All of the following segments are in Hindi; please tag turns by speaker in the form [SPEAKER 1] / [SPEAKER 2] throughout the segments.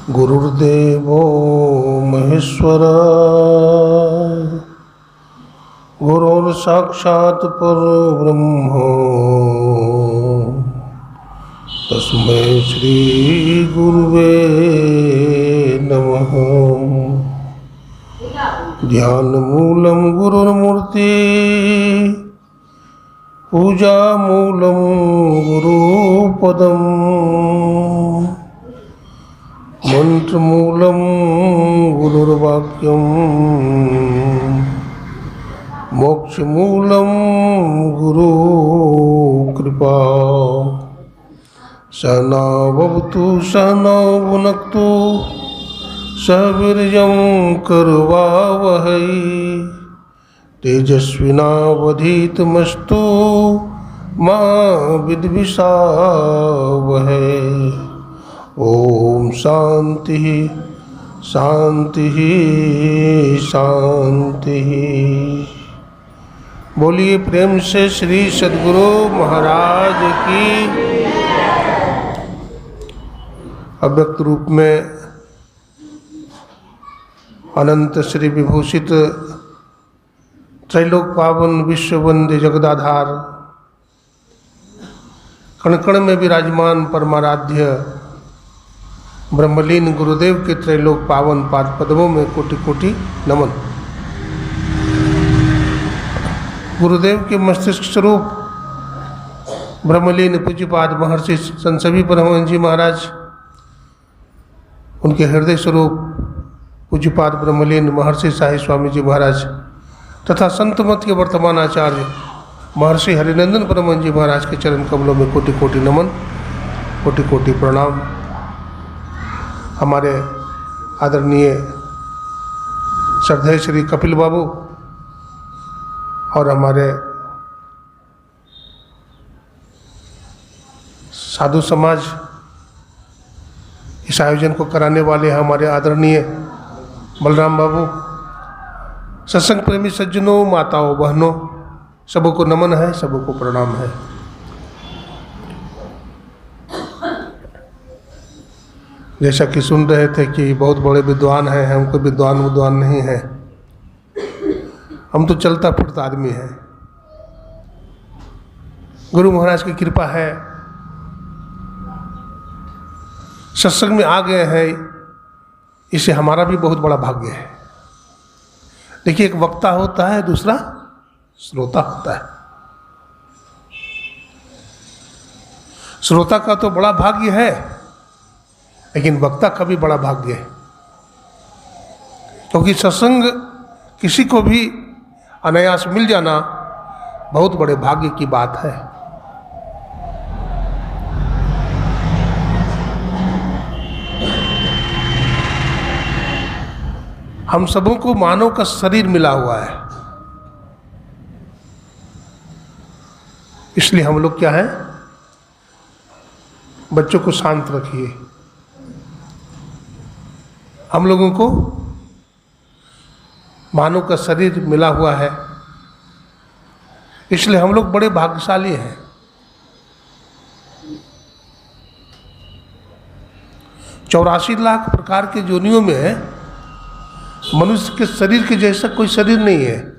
[SPEAKER 1] गुरुर्देवो महेश्वर गुरुर्साक्षात् परब्रह्म तस्मै श्री गुरुवे नमः। ध्यानमूलं गुरुर्मूर्ति पूजामूलं गुरुपदम् मंत्रमूलं गुरुर्वाक्यं मोक्षमूलं गुरुकृपा। सहना भवतु सहनौ भुनक्तु सह वीर्यं करवावहै तेजस्विनावधीतमस्तु मा विद्विषावहै। ओम शांति शांति शांति। बोलिए प्रेम से श्री सद्गुरु महाराज की। अव्यक्त रूप में अनंत श्री विभूषित त्रैलोक पावन विश्ववंद्य जगदाधार कण कण में विराजमान परमाराध्य ब्रह्मलीन गुरुदेव के त्रैलोक पावन पाद पद्मों में कोटि कोटि नमन। गुरुदेव के मस्तिष्क स्वरूप ब्रह्मलीन पूज्यपाद महर्षि संसवी परमहंस जी महाराज, उनके हृदय स्वरूप पूज्यपाद ब्रह्मलीन महर्षि साई स्वामी जी महाराज तथा संत मत के वर्तमान आचार्य महर्षि हरिनंदन परमहंस जी महाराज के चरण कमलों में कोटि कोटि नमन, कोटि कोटि प्रणाम। हमारे आदरणीय श्रद्धेय श्री कपिल बाबू और हमारे साधु समाज इस आयोजन को कराने वाले हमारे आदरणीय बलराम बाबू, सत्संग प्रेमी सज्जनों, माताओं, बहनों, सबको नमन है, सबको प्रणाम है। जैसा कि सुन रहे थे कि बहुत बड़े विद्वान हैं, हम कोई विद्वान नहीं हैं, हम तो चलता फिरता आदमी हैं। गुरु महाराज की कृपा है, सत्संग में आ गए हैं, इससे हमारा भी बहुत बड़ा भाग्य है। देखिए, एक वक्ता होता है, दूसरा श्रोता होता है। श्रोता का तो बड़ा भाग्य है, लेकिन वक्ता का भी बड़ा भाग्य है, क्योंकि सत्संग किसी को भी अनायास मिल जाना बहुत बड़े भाग्य की बात है। हम सबों को मानव का शरीर मिला हुआ है, इसलिए हम लोग क्या है, बच्चों को शांत रखिए। हम लोगों को मानव का शरीर मिला हुआ है, इसलिए हम लोग बड़े भाग्यशाली हैं। 84 लाख प्रकार के योनियों में मनुष्य के शरीर के जैसा कोई शरीर नहीं है,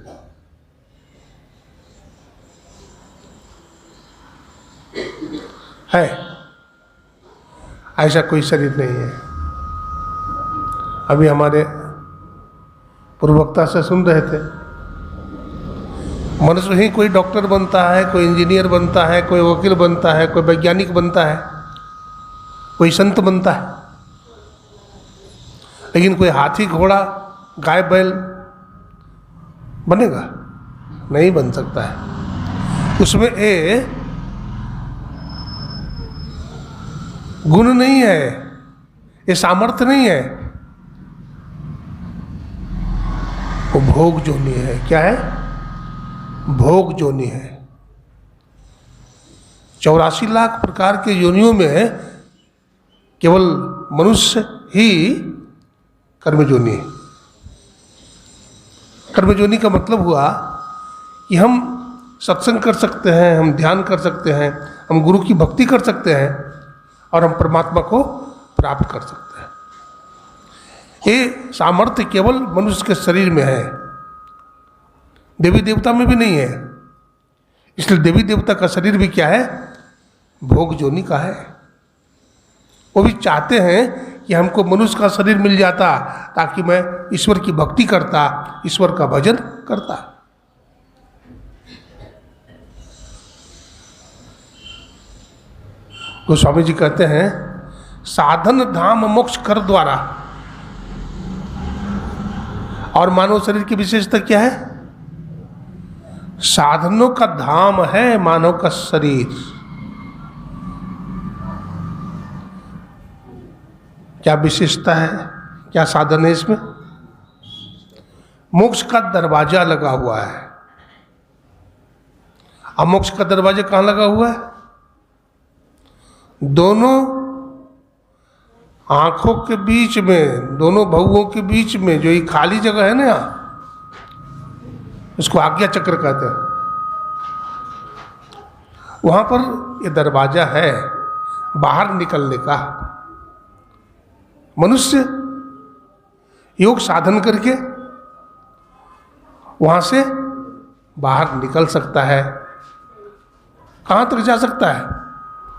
[SPEAKER 1] ऐसा कोई शरीर नहीं है। अभी हमारे पूर्ववक्ता से सुन रहे थे, मनुष्य ही कोई डॉक्टर बनता है, कोई इंजीनियर बनता है, कोई वकील बनता है, कोई वैज्ञानिक बनता है, कोई संत बनता है, लेकिन कोई हाथी, घोड़ा, गाय, बैल बनेगा? नहीं बन सकता है। उसमें गुण नहीं है, ये सामर्थ्य नहीं है, वो भोग जोनी है। क्या है? भोग जोनी है। 84 लाख प्रकार के योनियों में केवल मनुष्य ही कर्मजोनी है। कर्मजोनी का मतलब हुआ कि हम सत्संग कर सकते हैं, हम ध्यान कर सकते हैं, हम गुरु की भक्ति कर सकते हैं और हम परमात्मा को प्राप्त कर सकते हैं। ये सामर्थ्य केवल मनुष्य के शरीर में है, देवी देवता में भी नहीं है। इसलिए देवी देवता का शरीर भी क्या है, भोग जोनी का है। वो भी चाहते हैं कि हमको मनुष्य का शरीर मिल जाता ताकि मैं ईश्वर की भक्ति करता, ईश्वर का भजन करता। गोस्वामी जी कहते हैं साधन धाम मोक्ष कर द्वारा। और मानव शरीर की विशेषता क्या है, साधनों का धाम है मानव का शरीर। क्या विशेषता है, क्या साधन है इसमें? मोक्ष का दरवाजा लगा हुआ है। अब मोक्ष का दरवाजा कहां लगा हुआ है? दोनों आंखों के बीच में, दोनों भवों के बीच में जो ये खाली जगह है ना, यहाँ उसको आज्ञा चक्र कहते हैं। वहां पर ये दरवाजा है बाहर निकलने का। मनुष्य योग साधन करके वहां से बाहर निकल सकता है। कहां तक जा सकता है?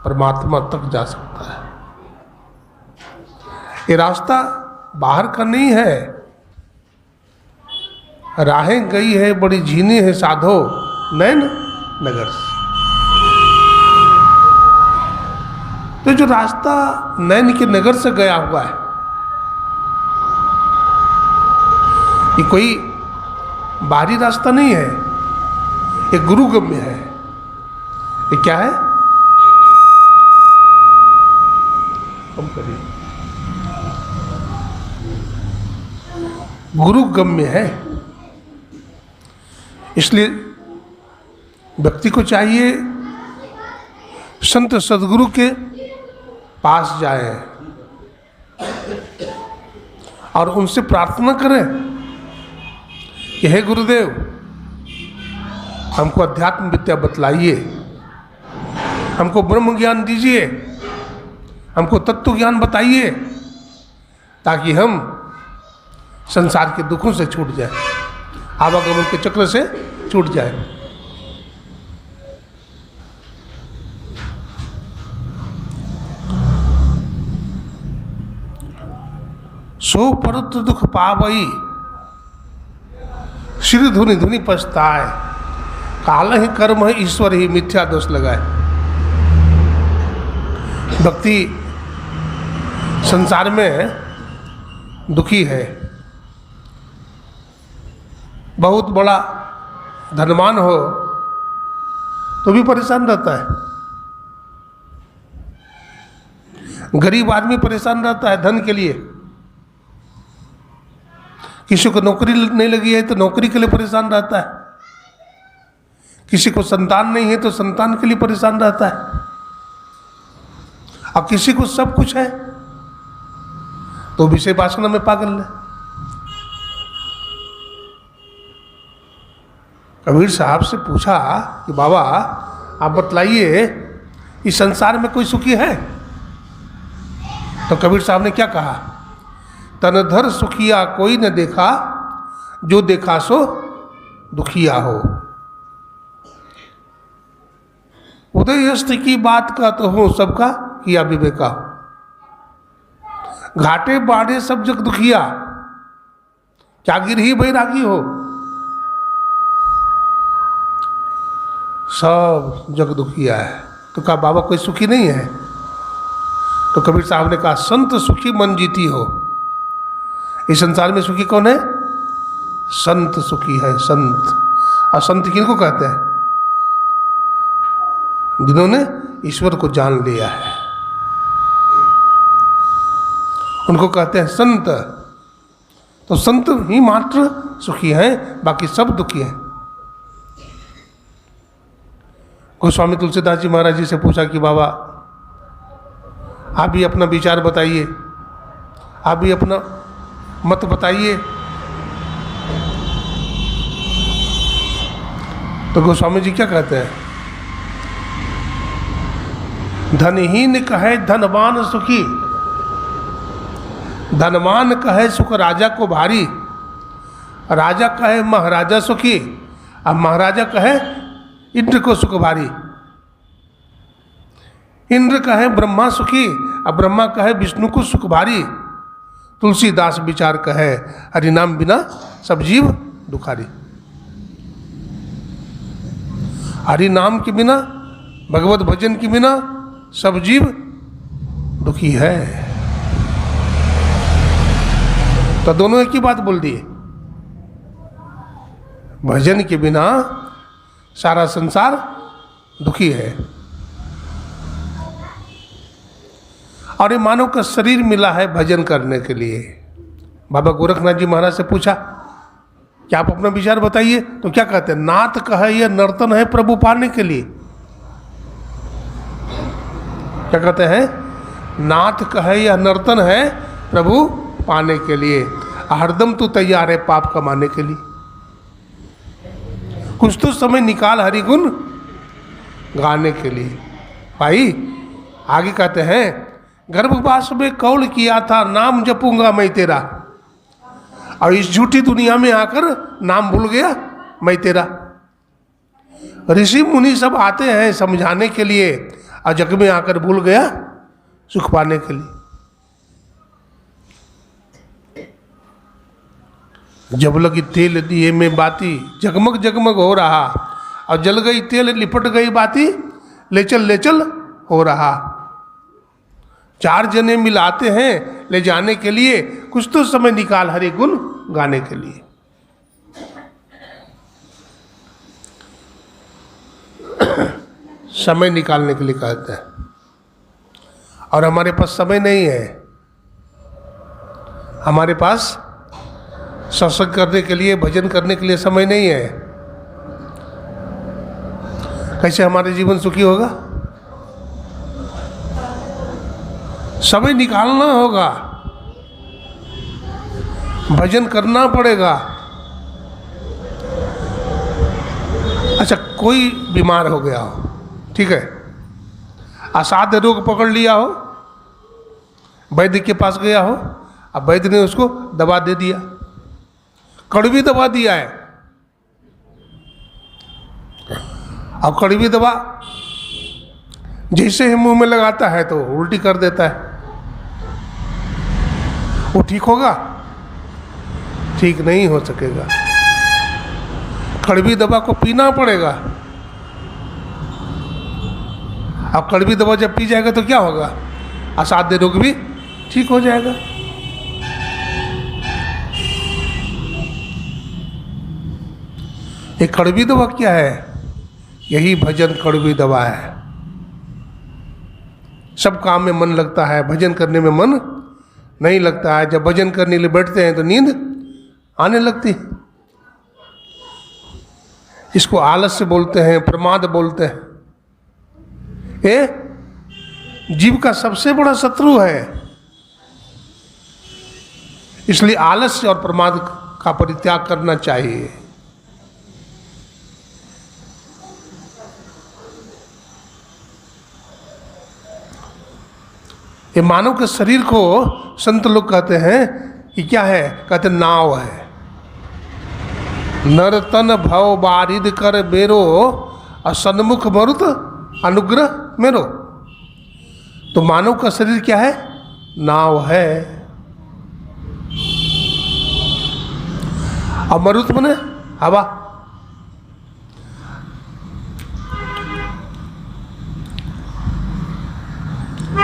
[SPEAKER 1] परमात्मा तक जा सकता है। ये रास्ता बाहर का नहीं है। राहें गई है बड़ी झीनी है साधो नैन नगर से। तो जो रास्ता नैन के नगर से गया हुआ है, ये कोई बाहरी रास्ता नहीं है, ये गुरुगम्य है। ये क्या है? कम करिए, गुरुगम्य है। इसलिए व्यक्ति को चाहिए संत सदगुरु के पास जाए और उनसे प्रार्थना करें कि हे गुरुदेव, हमको अध्यात्म विद्या बतलाइए, हमको ब्रह्म ज्ञान दीजिए, हमको तत्व ज्ञान बताइए, ताकि हम संसार के दुखों से छूट जाए, आवागमन के चक्र से छूट जाए। सो परत दुख पावई श्री धुनि धुनि पछताए, काल ही कर्म है ईश्वर ही मिथ्या दोष लगाए। भक्ति संसार में दुखी है, बहुत बड़ा धनवान हो तो भी परेशान रहता है, गरीब आदमी परेशान रहता है धन के लिए, किसी को नौकरी नहीं लगी है तो नौकरी के लिए परेशान रहता है, किसी को संतान नहीं है तो संतान के लिए परेशान रहता है, और किसी को सब कुछ है तो विषय वासना में पागल है। कबीर साहब से पूछा कि बाबा आप बतलाइए इस संसार में कोई सुखी है? तो कबीर साहब ने क्या कहा? तनधर सुखिया कोई न देखा, जो देखा सो दुखिया हो। उदय अस्त की बात का तो हो, सबका किया विवेका हो। घाटे बाढ़े सब जग दुखिया, क्या गिरही बैरागी हो। सब जग दुखिया है। तो कहा बाबा कोई सुखी नहीं है? तो कबीर साहब ने कहा संत सुखी मन जीती हो। इस संसार में सुखी कौन है? संत सुखी है, संत। और संत किनको कहते हैं? जिन्होंने ईश्वर को जान लिया है, उनको कहते हैं संत। तो संत ही मात्र सुखी हैं, बाकी सब दुखी हैं। गोस्वामी तुलसीदास जी महाराज जी से पूछा कि बाबा आप भी अपना विचार बताइए, आप भी अपना मत बताइए। तो गोस्वामी जी क्या कहते हैं? धनहीन कहे धनवान सुखी, धनवान कहे सुख राजा को भारी, राजा कहे महाराजा सुखी, अब महाराजा कहे इंद्र को सुख भारी, इंद्र कहे ब्रह्मा सुखी, अब ब्रह्मा कहे विष्णु को सुख भारी। तुलसीदास विचार कहे हरिनाम बिना सब जीव दुखारी। हरि नाम के बिना, भगवत भजन के बिना सब जीव दुखी है। तो दोनों एक ही बात बोल दिए, भजन के बिना सारा संसार दुखी है। और ये मानव का शरीर मिला है भजन करने के लिए। बाबा गोरखनाथ जी महाराज से पूछा कि आप अपना विचार बताइए, तो क्या कहते हैं? नाथ कहे यह नर्तन है प्रभु पाने के लिए। क्या कहते हैं? नाथ कहे यह नर्तन है प्रभु पाने के लिए, हरदम तू तैयार है पाप कमाने के लिए। कुछ तो समय निकाल हरि गुण गाने के लिए। भाई आगे कहते हैं, गर्भवास में कौल किया था नाम जपूंगा मैं तेरा, और इस झूठी दुनिया में आकर नाम भूल गया मैं तेरा। ऋषि मुनि सब आते हैं समझाने के लिए, और जग में आकर भूल गया सुख पाने के लिए। जब लगी तेल दिए में बाती, जगमग जगमग हो रहा, और जल गई तेल लिपट गई बाती, ले चल हो रहा। चार जने मिलाते हैं ले जाने के लिए, कुछ तो समय निकाल हरि गुण गाने के लिए। समय निकालने के लिए कहते हैं, और हमारे पास समय नहीं है। हमारे पास सत्संग करने के लिए, भजन करने के लिए समय नहीं है। कैसे हमारे जीवन सुखी होगा? समय निकालना होगा, भजन करना पड़ेगा। अच्छा, कोई बीमार हो गया हो, ठीक है, असाध्य रोग पकड़ लिया हो, वैद्य के पास गया हो, अब वैद्य ने उसको दवा दे दिया, कड़वी दवा दिया है। अब कड़वी दवा जैसे ही मुंह में लगाता है तो उल्टी कर देता है। वो ठीक होगा? ठीक नहीं हो सकेगा। कड़वी दवा को पीना पड़ेगा। अब कड़वी दवा जब पी जाएगा तो क्या होगा? असाध्य रोग भी ठीक हो जाएगा। ये कड़वी दवा क्या है? यही भजन कड़वी दवा है। सब काम में मन लगता है, भजन करने में मन नहीं लगता है। जब भजन करने के लिए बैठते हैं तो नींद आने लगती। इसको आलस्य बोलते हैं, प्रमाद बोलते हैं। ये जीव का सबसे बड़ा शत्रु है। इसलिए आलस्य और प्रमाद का परित्याग करना चाहिए। ये मानव के शरीर को संत लोग कहते हैं कि क्या है? कहते नाव है। नरतन भव बारिद कर बेरो, और सन्मुख मरुत अनुग्रह मेरो। तो मानव का शरीर क्या है? नाव है। और मरुत मने हवा।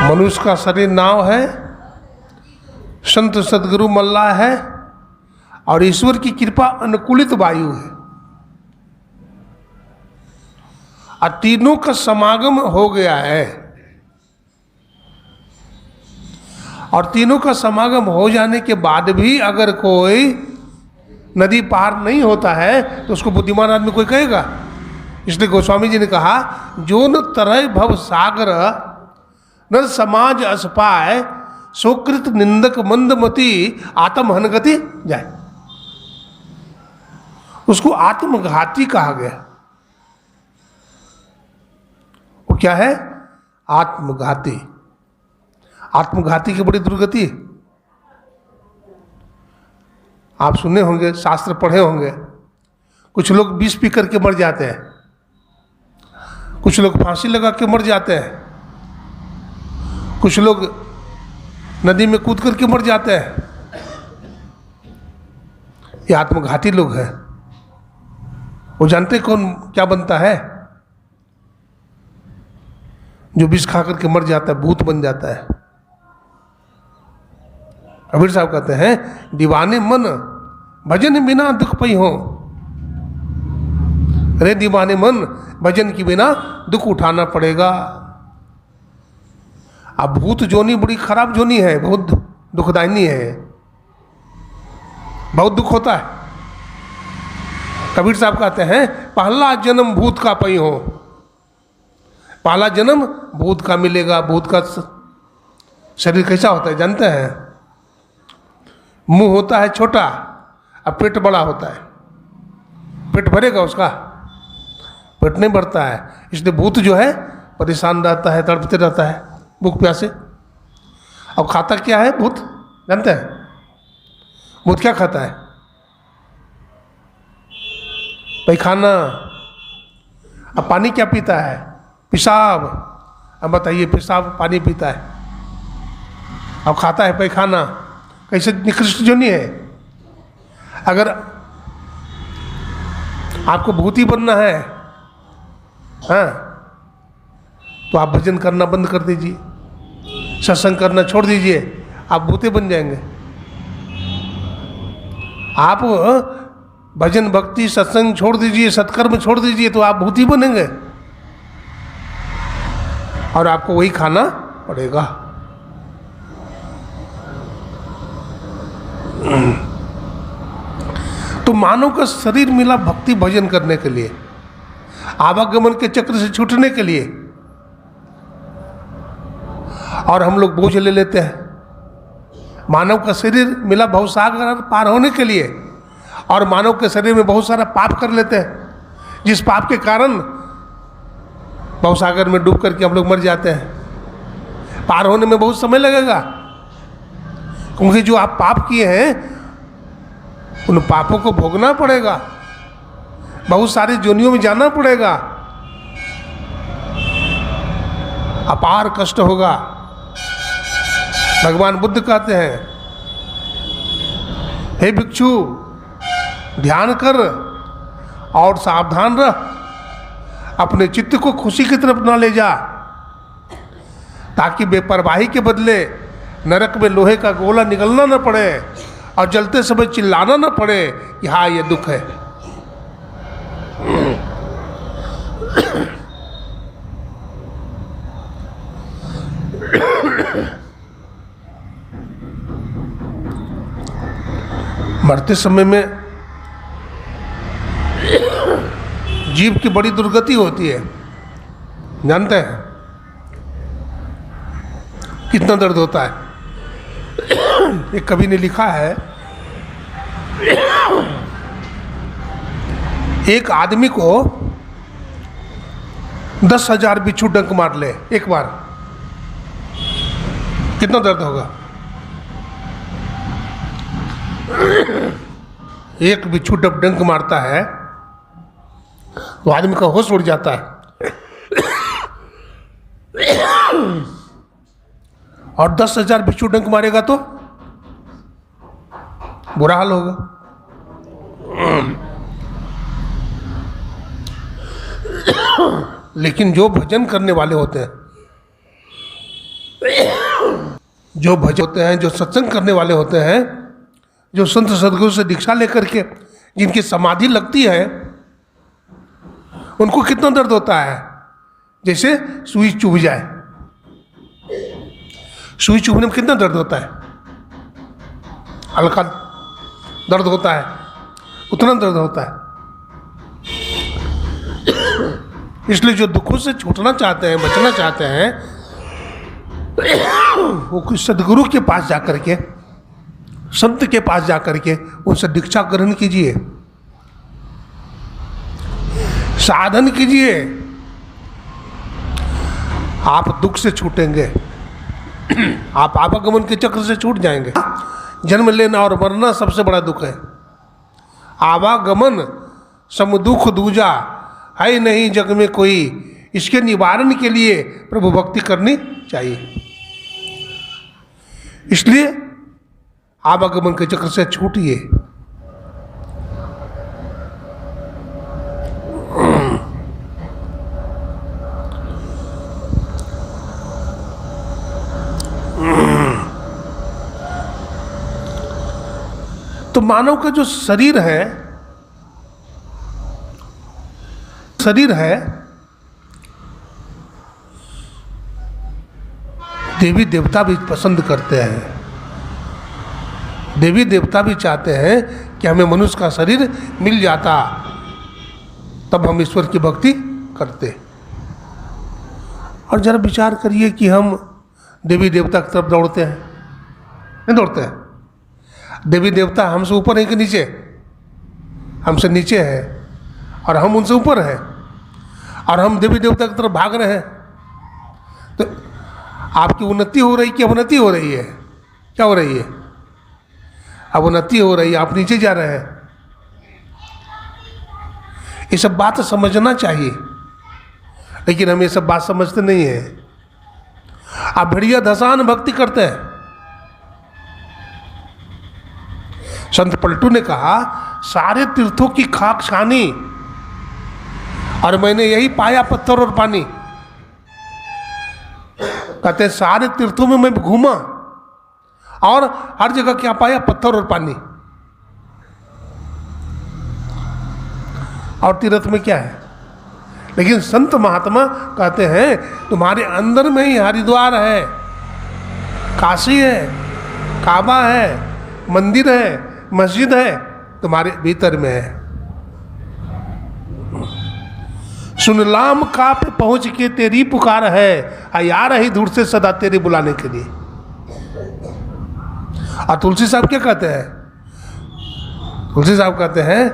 [SPEAKER 1] मनुष्य का शरीर नाव है, संत सदगुरु मल्लाह है, और ईश्वर की कृपा अनुकूलित वायु है। और तीनों का समागम हो गया है। और तीनों का समागम हो जाने के बाद भी अगर कोई नदी पार नहीं होता है तो उसको बुद्धिमान आदमी कोई कहेगा। इसलिए गोस्वामी जी ने कहा, जो न तरह भव सागर नर समाज असपाय, सुकृत निंदक मंदमती आत्महन गति जाए। उसको आत्मघाती कहा गया। वो क्या है? आत्मघाती। आत्मघाती की बड़ी दुर्गति। आप सुने होंगे, शास्त्र पढ़े होंगे, कुछ लोग विष पी करके मर जाते हैं, कुछ लोग फांसी लगा के मर जाते हैं, कुछ लोग नदी में कूद करके मर जाते हैं। ये आत्मघाती लोग हैं। वो जानते कौन क्या बनता है? जो विष खा करके मर जाता है भूत बन जाता है। कबीर साहब कहते हैं, दीवाने मन भजन बिना दुख पई हो। अरे दीवाने मन, भजन के बिना दुख उठाना पड़ेगा। अब भूत जोनी बड़ी खराब जोनी है, बहुत दुखदायनी है, बहुत दुख होता है। कबीर साहब कहते हैं, पहला जन्म भूत का पई हो। पहला जन्म भूत का मिलेगा। भूत का शरीर कैसा होता है जानते हैं? मुंह होता है छोटा और पेट बड़ा होता है। पेट भरेगा उसका? पेट नहीं भरता है। इसलिए भूत जो है परेशान रहता है, तड़पते रहता है भूख प्यासे। अब खाता क्या है भूत जानते हैं? भूत क्या खाता है? पैखाना। अब पानी क्या पीता है? पेशाब। अब बताइए, पेशाब पानी पीता है, अब खाता है पैखाना। कैसे निकृष्ट जो नहीं है। अगर आपको भूती बनना है, हाँ, तो आप भजन करना बंद कर दीजिए, सत्संग करना छोड़ दीजिए, आप भूते बन जाएंगे। आप भजन भक्ति सत्संग छोड़ दीजिए, सत्कर्म छोड़ दीजिए, तो आप भूती बनेंगे और आपको वही खाना पड़ेगा। तो मानव का शरीर मिला भक्ति भजन करने के लिए, आवागमन के चक्र से छूटने के लिए, और हम लोग बोझ ले लेते हैं। मानव का शरीर मिला भवसागर पार होने के लिए, और मानव के शरीर में बहुत सारा पाप कर लेते हैं, जिस पाप के कारण भवसागर में डूब करके हम लोग मर जाते हैं। पार होने में बहुत समय लगेगा, क्योंकि जो आप पाप किए हैं उन पापों को भोगना पड़ेगा, बहुत सारी जोनियों में जाना पड़ेगा, अपार कष्ट होगा। भगवान बुद्ध कहते हैं, हे भिक्षु, ध्यान कर और सावधान रह, अपने चित्त को खुशी की तरफ ना ले जा, ताकि बेपरवाही के बदले नरक में लोहे का गोला निकलना न पड़े और जलते समय चिल्लाना न पड़े कि हाँ ये दुख है। मरते समय में जीव की बड़ी दुर्गति होती है, जानते हैं कितना दर्द होता है। एक कवि ने लिखा है, एक आदमी को 10,000 बिच्छू डंक मार ले एक बार, कितना दर्द होगा? एक बिच्छू जब डंक मारता है तो आदमी का होश उड़ जाता है, और 10,000 बिच्छू डंक मारेगा तो बुरा हाल होगा। लेकिन जो भजन करने वाले होते हैं, जो भजन होते हैं, जो सत्संग करने वाले होते हैं, जो संत सदगुरु से दीक्षा लेकर के जिनकी समाधि लगती है, उनको कितना दर्द होता है? जैसे सुई चुभ जाए। सुई चुभने में कितना दर्द होता है? हल्का दर्द होता है, उतना दर्द होता है। इसलिए जो दुखों से छूटना चाहते हैं, बचना चाहते हैं, वो सदगुरु के पास जाकर के, संत के पास जाकर के उनसे दीक्षा ग्रहण कीजिए, साधन कीजिए, आप दुख से छूटेंगे, आप आवागमन के चक्र से छूट जाएंगे। जन्म लेना और मरना सबसे बड़ा दुख है। आवागमन सम दुख दूजा, है नहीं जग में कोई, इसके निवारण के लिए प्रभु भक्ति करनी चाहिए। इसलिए आवागमन के चक्र से छूटिए। तो मानव का जो शरीर है देवी देवता भी पसंद करते हैं। देवी देवता भी चाहते हैं कि हमें मनुष्य का शरीर मिल जाता, तब हम ईश्वर की भक्ति करते। और जरा विचार करिए कि हम देवी देवता की तरफ दौड़ते हैं, नहीं दौड़ते हैं? देवी देवता हमसे ऊपर है कि नीचे? हमसे नीचे है और हम उनसे ऊपर हैं, और हम देवी देवता की तरफ भाग रहे हैं। तो आपकी उन्नति हो रही कि अवनति हो रही है? क्या हो रही है? अवनति हो रही है, आप नीचे जा रहे हैं। ये सब बात समझना चाहिए, लेकिन हम ये सब बात समझते नहीं हैं। आप बढ़िया धसान भक्ति करते हैं। संत पलटू ने कहा, सारे तीर्थों की खाक छानी और मैंने यही पाया पत्थर और पानी। कहते सारे तीर्थों में मैं घूमा और हर जगह क्या पाया? पत्थर और पानी। और तीर्थ में क्या है? लेकिन संत महात्मा कहते हैं तुम्हारे अंदर में ही हरिद्वार है, काशी है, काबा है, मंदिर है, मस्जिद है, तुम्हारे भीतर में है। सुन लाम का पे पहुंच के तेरी पुकार है, आ रही दूर से सदा तेरे बुलाने के लिए। और तुलसी साहब क्या कहते हैं? तुलसी साहब कहते हैं,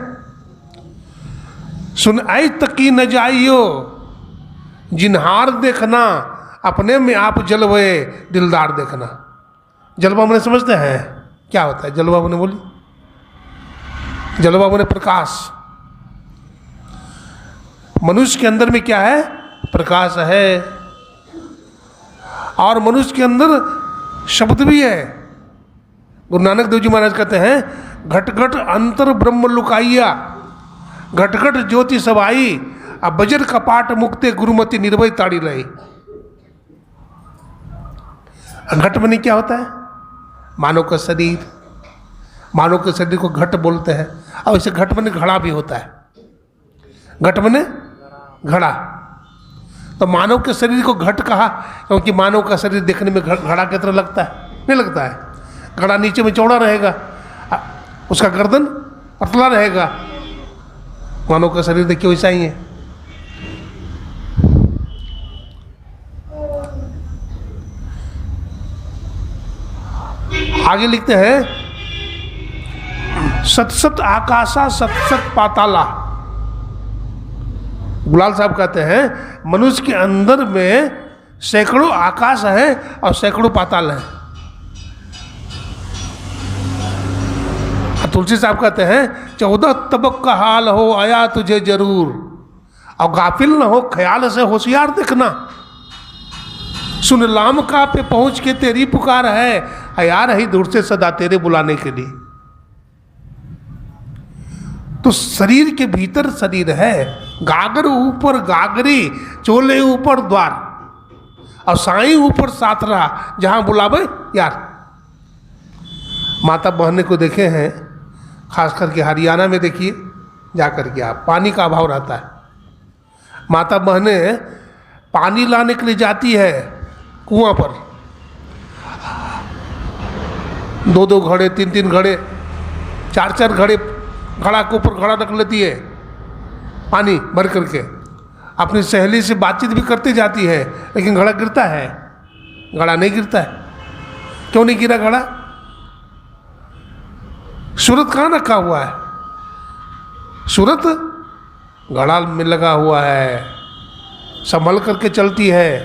[SPEAKER 1] सुन आई तकी न जाइयो जिन्हार देखना, अपने में आप जलवे दिलदार देखना। जलवा मैंने समझते हैं क्या होता है? जलवा मैंने बोली, जलवा मैंने प्रकाश। मनुष्य के अंदर में क्या है? प्रकाश है। और मनुष्य के अंदर शब्द भी है। गुरु नानक देव जी महाराज कहते हैं, घट घट अंतर ब्रह्म लुकाइया, घट घट ज्योति सवाई, अब बजर कपाट मुक्ते गुरुमति निर्भय ताड़ी रही। घट मने क्या होता है? मानव का शरीर। मानव के शरीर को घट बोलते हैं। और इसे घट मने घड़ा भी होता है। घट मने घड़ा। तो मानव के शरीर को घट कहा क्योंकि मानव का शरीर देखने में घड़ा की तरह लगता है? नहीं लगता है। घड़ा नीचे में चौड़ा रहेगा, उसका गर्दन पतला रहेगा। मानव का शरीर देखिए वैसा ही है। आगे लिखते हैं, सत सत आकाशा सत सत पाताला। गुलाल साहब कहते हैं, मनुष्य के अंदर में सैकड़ों आकाश है और सैकड़ों पाताल है। तुलसी साहब कहते हैं, 14 तबक का हाल हो आया तुझे जरूर, और गाफिल न हो ख्याल से होशियार देखना। सुन लाम का पे पहुंच के तेरी पुकार है, आया रही दूर से सदा तेरे बुलाने के लिए। तो शरीर के भीतर शरीर है, गागर ऊपर गागरी, चोले ऊपर द्वार, और साई ऊपर साथरा, जहां बुलावे यार। माता बहने को देखे हैं, खास करके हरियाणा में देखिए जाकर के आप, पानी का अभाव रहता है। माता बहने पानी लाने के लिए जाती है कुआं पर, 2-2 घड़े, 3-3 घड़े, 4-4 घड़े, घड़ा के ऊपर घड़ा रख लेती है, पानी भर करके। अपनी सहेली से बातचीत भी करती जाती है, लेकिन घड़ा गिरता है? घड़ा नहीं गिरता है। क्यों नहीं गिरा घड़ा? सूरत कहाँ रखा हुआ है? सूरत घड़ा में लगा हुआ है, संभल करके चलती है।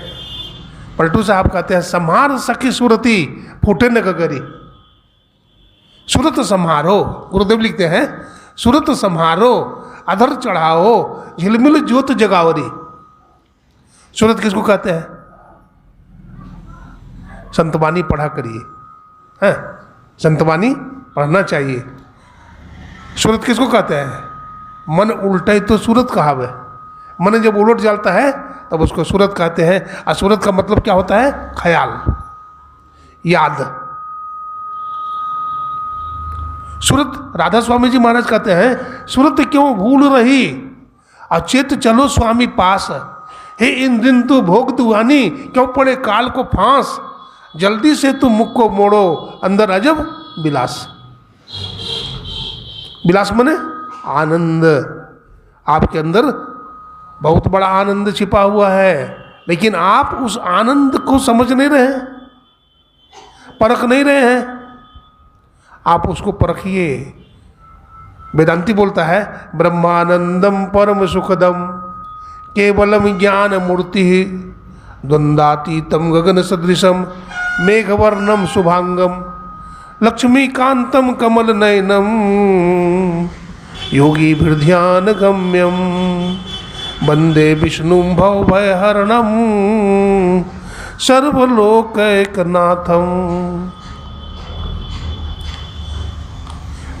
[SPEAKER 1] पलटू साहब कहते हैं, संहार सखी सूरती फूटे न गगरी। सूरत संहारो, गुरुदेव लिखते हैं, सूरत संहारो अधर चढ़ाओ झिलमिल ज्योत जगावरी। सूरत किसको कहते हैं? संतवाणी पढ़ा करिए, हैं? संतवाणी पढ़ना चाहिए। सूरत किसको कहते हैं? मन उल्टे तो सूरत कहावे। मन जब उलट जाता है तब उसको सूरत कहते हैं। और सूरत का मतलब क्या होता है? ख्याल, याद। सूरत, राधा स्वामी जी महाराज कहते हैं, सूरत क्यों भूल रही अचेत चलो स्वामी पास। हे इन दिन तू भोग दुआनी क्यों पड़े काल को फांस। जल्दी से तू मुख को मोड़ो अंदर अजब विलास। विलास माने आनंद। आपके अंदर बहुत बड़ा आनंद छिपा हुआ है, लेकिन आप उस आनंद को समझ नहीं रहे हैं, परख नहीं रहे हैं। आप उसको परखिए। वेदांती बोलता है, ब्रह्मानंदम परम सुखदम केवलम ज्ञान मूर्ति द्वंद्वातीतम गगन सदृशम मेघवर्णम शुभांगम लक्ष्मीकांतम कमल नयनम योगी ध्यान गम्यम वंदे विष्णु भव भयहरणम सर्वलोकैकनाथम।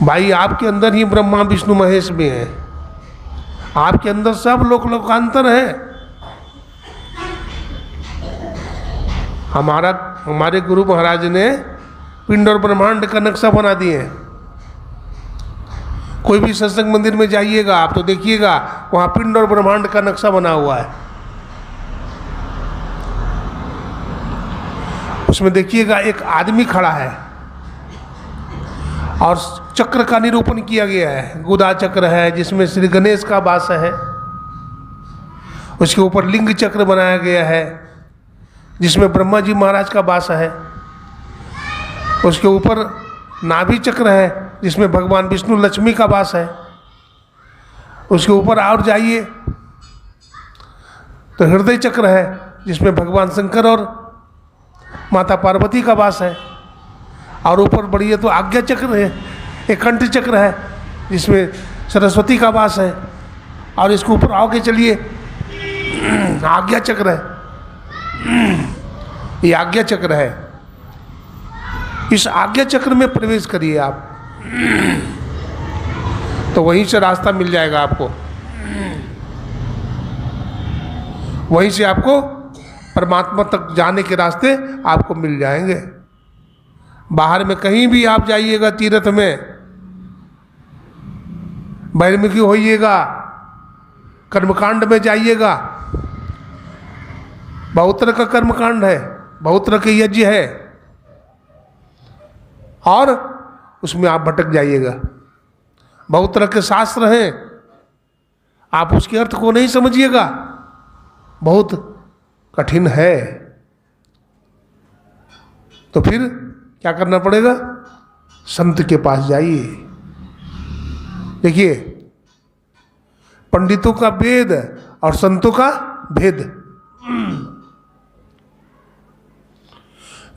[SPEAKER 1] भाई आपके अंदर ही ब्रह्मा विष्णु महेश भी हैं। आपके अंदर सब लोकांतर है। हमारे गुरु महाराज ने पिंड और ब्रह्मांड का नक्शा बना दिए हैं। कोई भी सत्संग मंदिर में जाइएगा आप तो देखिएगा वहाँ पिंड और ब्रह्मांड का नक्शा बना हुआ है। उसमें देखिएगा एक आदमी खड़ा है और चक्र का निरूपण किया गया है। गुदा चक्र है जिसमें श्री गणेश का वास है। उसके ऊपर लिंग चक्र बनाया गया है जिसमें ब्रह्मा जी महाराज का वास है। उसके ऊपर नाभि चक्र है जिसमें भगवान विष्णु लक्ष्मी का वास है। उसके ऊपर और जाइए तो हृदय चक्र है जिसमें भगवान शंकर और माता पार्वती का वास है। और ऊपर बढ़िए तो आज्ञा चक्र है, एक कंठ चक्र है जिसमें सरस्वती का वास है। और इसके ऊपर आओगे चलिए आज्ञा चक्र है, ये आज्ञा चक्र है। इस आज्ञा चक्र में प्रवेश करिए आप तो वहीं से रास्ता मिल जाएगा आपको। वहीं से आपको परमात्मा तक जाने के रास्ते आपको मिल जाएंगे। बाहर में कहीं भी आप जाइएगा, तीर्थ में बहिर्मुखी होइएगा, कर्मकांड में जाइएगा, बहुत तरह का कर्मकांड है, बहुत तरह के यज्ञ है और उसमें आप भटक जाइएगा। बहुत तरह के शास्त्र हैं, आप उसके अर्थ को नहीं समझिएगा, बहुत कठिन है। तो फिर क्या करना पड़ेगा? संत के पास जाइए। देखिए पंडितों का वेद और संतों का भेद।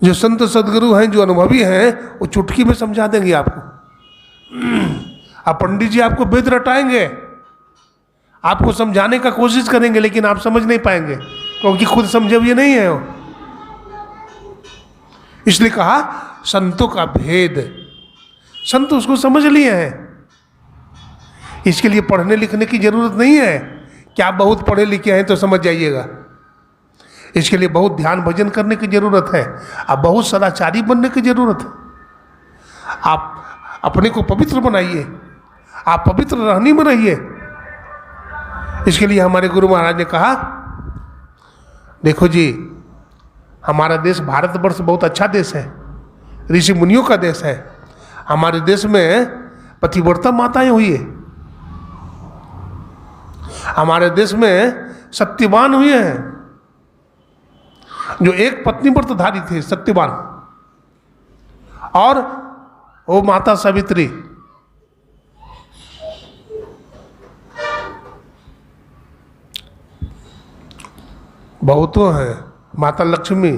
[SPEAKER 1] जो संत सदगुरु हैं, जो अनुभवी हैं, वो चुटकी में समझा देंगे आपको। अब पंडित जी आपको वेद रटाएंगे, आपको समझाने का कोशिश करेंगे, लेकिन आप समझ नहीं पाएंगे क्योंकि खुद समझे हुए नहीं है वो। इसलिए कहा संतों का भेद, संत उसको समझ लिए हैं। इसके लिए पढ़ने लिखने की जरूरत नहीं है कि आप बहुत पढ़े लिखे हैं तो समझ जाइएगा। इसके लिए बहुत ध्यान भजन करने की जरूरत है, आप बहुत सदाचारी बनने की जरूरत है। आप अपने को पवित्र बनाइए, आप पवित्र रहनी में रहिए। इसके लिए हमारे गुरु महाराज ने कहा, देखो जी हमारा देश भारतवर्ष बहुत अच्छा देश है, ऋषि मुनियों का देश है। हमारे देश में पतिव्रता माताएं हुई है, हमारे देश में सत्यवान हुए हैं जो एक पत्नी व्रतधारी थे, सत्यवान। और वो माता सावित्री, बहुतों हैं, माता लक्ष्मी,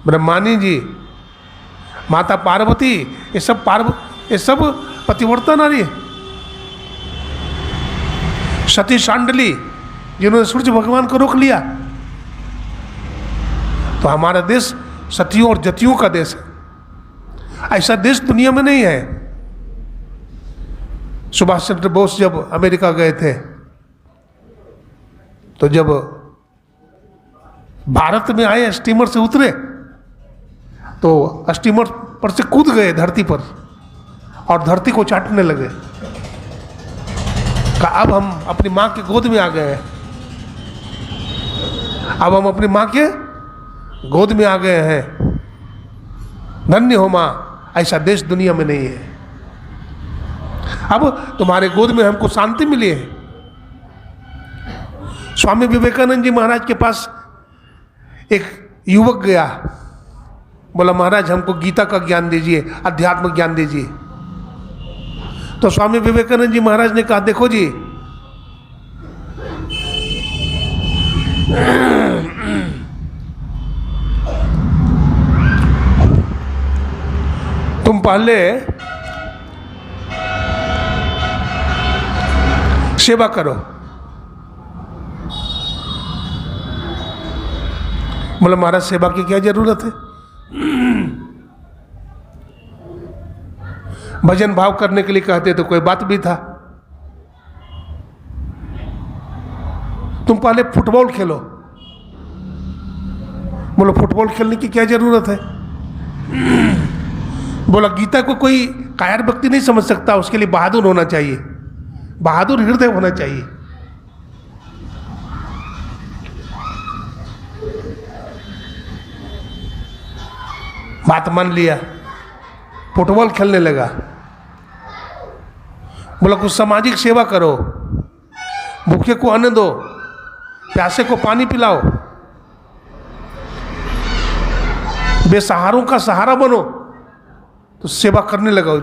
[SPEAKER 1] ब्रह्मानी जी, माता पार्वती, ये सब पतिव्रता नारी है। सती शांडली जिन्होंने सूर्य भगवान को रोक लिया। तो हमारा देश सतियों और जतियों का देश है। ऐसा देश दुनिया में नहीं है। सुभाष चंद्र बोस जब अमेरिका गए थे तो जब भारत में आए, स्टीमर से उतरे तो स्टीमर पर से कूद गए धरती पर और धरती को चाटने लगे। कहा अब हम अपनी माँ की गोद में आ गए हैं, अब हम अपनी माँ के गोद में आ गए हैं, धन्य हो माँ, ऐसा देश दुनिया में नहीं है। अब तुम्हारे गोद में हमको शांति मिली है। स्वामी विवेकानंद जी महाराज के पास एक युवक गया, बोला महाराज हमको गीता का ज्ञान दीजिए, अध्यात्म ज्ञान दीजिए। तो स्वामी विवेकानंद जी महाराज ने कहा देखो जी, तुम पहले सेवा करो। बोला महाराज सेवा की क्या जरूरत है? भजन भाव करने के लिए कहते तो कोई बात भी था। तुम पहले फुटबॉल खेलो। बोलो फुटबॉल खेलने की क्या जरूरत है? बोला गीता को कोई कायर व्यक्ति नहीं समझ सकता, उसके लिए बहादुर होना चाहिए, बहादुर हृदय होना चाहिए। बात मान लिया, फुटबॉल खेलने लगा। बोला कुछ सामाजिक सेवा करो, भूखे को अन्न दो, प्यासे को पानी पिलाओ, बेसहारों का सहारा बनो। तो सेवा करने लगा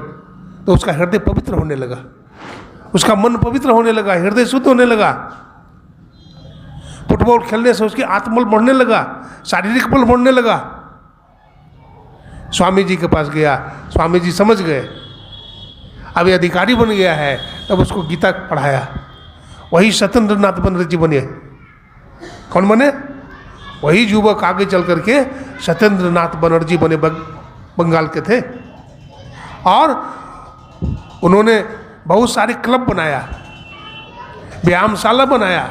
[SPEAKER 1] तो उसका हृदय पवित्र होने लगा, उसका मन पवित्र होने लगा, हृदय शुद्ध होने लगा। फुटबॉल खेलने से उसकी आत्मबल बढ़ने लगा, शारीरिक बल बढ़ने लगा। स्वामी जी के पास गया, स्वामी जी समझ गए, अभी अधिकारी बन गया है, तब उसको गीता पढ़ाया। वही सत्येंद्र नाथ बनर्जी बने। कौन बने? वही युवक आगे चल करके सत्येंद्र नाथ बनर्जी बने, बंगाल के थे। और उन्होंने बहुत सारे क्लब बनाया, व्यायामशाला बनाया,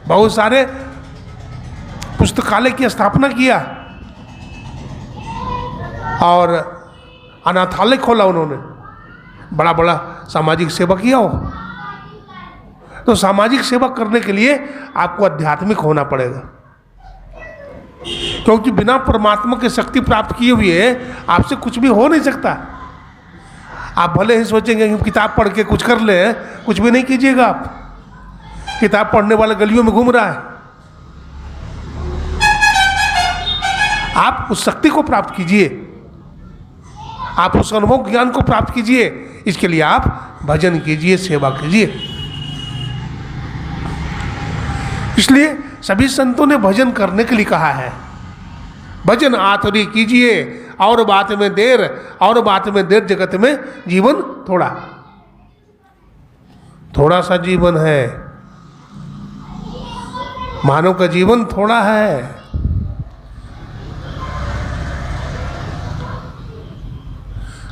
[SPEAKER 1] बहुत सारे पुस्तकालय की स्थापना किया और अनाथालय खोला उन्होंने। बड़ा बड़ा सामाजिक सेवा किया हो। तो सामाजिक सेवा करने के लिए आपको आध्यात्मिक होना पड़ेगा, क्योंकि बिना परमात्मा की शक्ति प्राप्त किए हुए आपसे कुछ भी हो नहीं सकता। आप भले ही सोचेंगे कि किताब पढ़ के कुछ कर ले, कुछ भी नहीं कीजिएगा। आप किताब पढ़ने वाले गलियों में घूम रहा है। आप उस शक्ति को प्राप्त कीजिए, आप उस अनुभव ज्ञान को प्राप्त कीजिए। इसके लिए आप भजन कीजिए, सेवा कीजिए। इसलिए सभी संतों ने भजन करने के लिए कहा है। भजन आतुरी कीजिए और बात में देर, और बात में देर जगत में जीवन थोड़ा। थोड़ा सा जीवन है, मानव का जीवन थोड़ा है।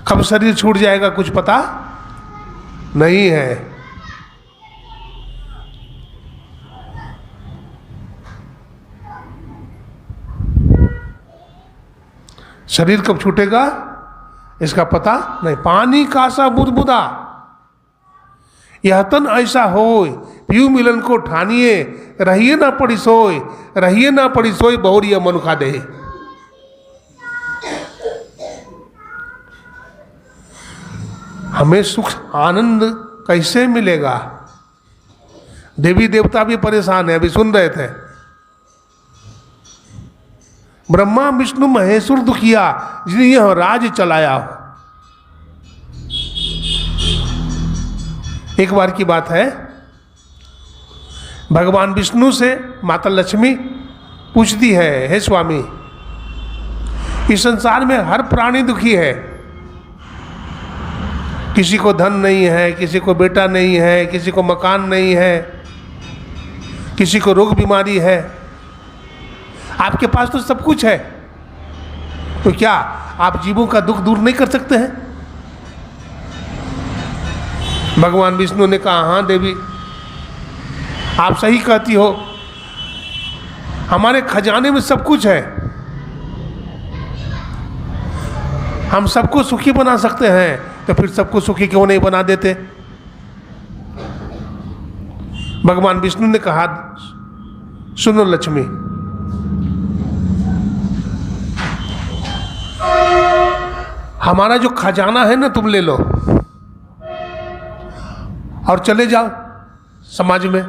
[SPEAKER 1] कब शरीर छूट जाएगा कुछ पता नहीं है। शरीर कब छूटेगा इसका पता नहीं। पानी का सा बुदबुदा यह तन ऐसा होय, पीयू मिलन को ठानिए, रहिए ना पड़ी सोय, रहिए ना पड़ी सोय, बहुरिया मनुखा दे। हमें सुख आनंद कैसे मिलेगा? देवी देवता भी परेशान है, अभी सुन रहे थे। ब्रह्मा विष्णु महेश्वर दुखिया, जिन्हें यह राज चलाया हो। एक बार की बात है, भगवान विष्णु से माता लक्ष्मी पूछती है, हे स्वामी इस संसार में हर प्राणी दुखी है। किसी को धन नहीं है, किसी को बेटा नहीं है, किसी को मकान नहीं है, किसी को रोग बीमारी है। आपके पास तो सब कुछ है, तो क्या आप जीवों का दुख दूर नहीं कर सकते हैं? भगवान विष्णु ने कहा, हाँ देवी, आप सही कहती हो, हमारे खजाने में सब कुछ है, हम सबको सुखी बना सकते हैं, तो फिर सबको सुखी क्यों नहीं बना देते? भगवान विष्णु ने कहा, सुनो लक्ष्मी, हमारा जो खजाना है ना, तुम ले लो और चले जाओ समाज में,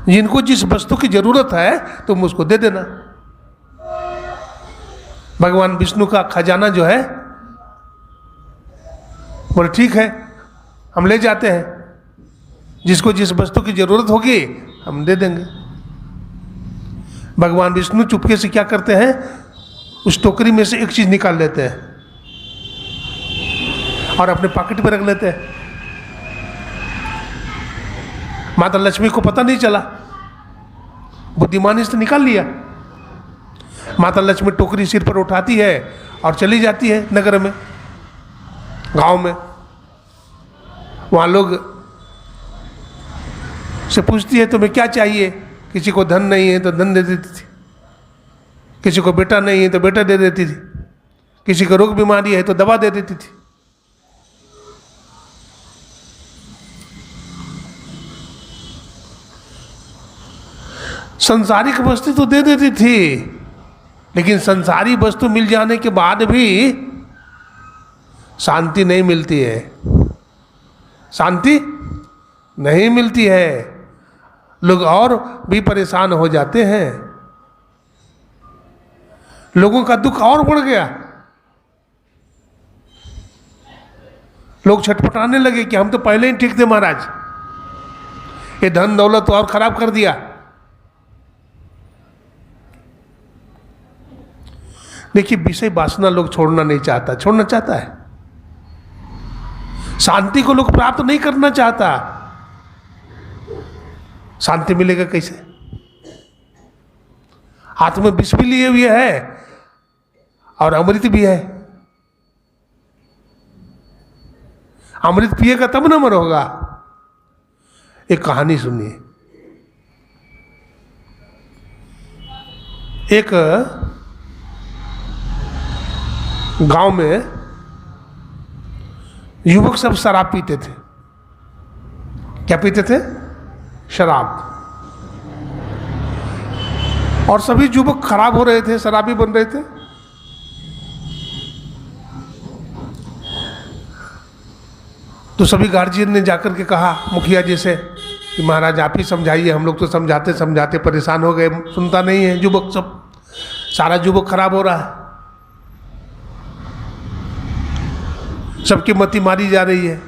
[SPEAKER 1] जिनको जिस वस्तु की जरूरत है तुम उसको दे देना। भगवान विष्णु का खजाना जो है, बोले ठीक है, हम ले जाते हैं, जिसको जिस वस्तु की जरूरत होगी हम दे देंगे। भगवान विष्णु चुपके से क्या करते हैं, उस टोकरी में से एक चीज निकाल लेते हैं और अपने पॉकेट में रख लेते हैं। माता लक्ष्मी को पता नहीं चला, बुद्धिमानी से निकाल लिया। माता लक्ष्मी टोकरी सिर पर उठाती है और चली जाती है नगर में, गांव में। वहां लोग से पूछती है, तुम्हें क्या चाहिए? किसी को धन नहीं है तो धन दे देती थी, किसी को बेटा नहीं है तो बेटा दे देती थी, किसी को रोग बीमारी है तो दवा दे देती थी। संसारिक वस्तु तो दे देती थी, लेकिन संसारी वस्तु मिल जाने के बाद भी शांति नहीं मिलती है, शांति नहीं मिलती है। लोग और भी परेशान हो जाते हैं, लोगों का दुख और बढ़ गया। लोग छटपटाने लगे कि हम तो पहले ही ठीक थे महाराज, ये धन दौलत और खराब कर दिया। देखिए, विषय वासना लोग छोड़ना नहीं चाहता, छोड़ना चाहता है। शांति को लोग प्राप्त नहीं करना चाहता। शांति मिलेगा कैसे? हाथ में विष भी लिए हुए है और अमृत भी है। अमृत पिएगा तब न मरोगा। एक कहानी सुनिए। एक गांव में युवक सब शराब पीते थे। क्या पीते थे? शराब। और सभी युवक खराब हो रहे थे, शराबी बन रहे थे। तो सभी गार्जियन ने जाकर के कहा मुखिया जी से कि महाराज आप ही समझाइए, हम लोग तो समझाते समझाते परेशान हो गए, सुनता नहीं है युवक, सब सारा युवक खराब हो रहा है, सबकी मति मारी जा रही है,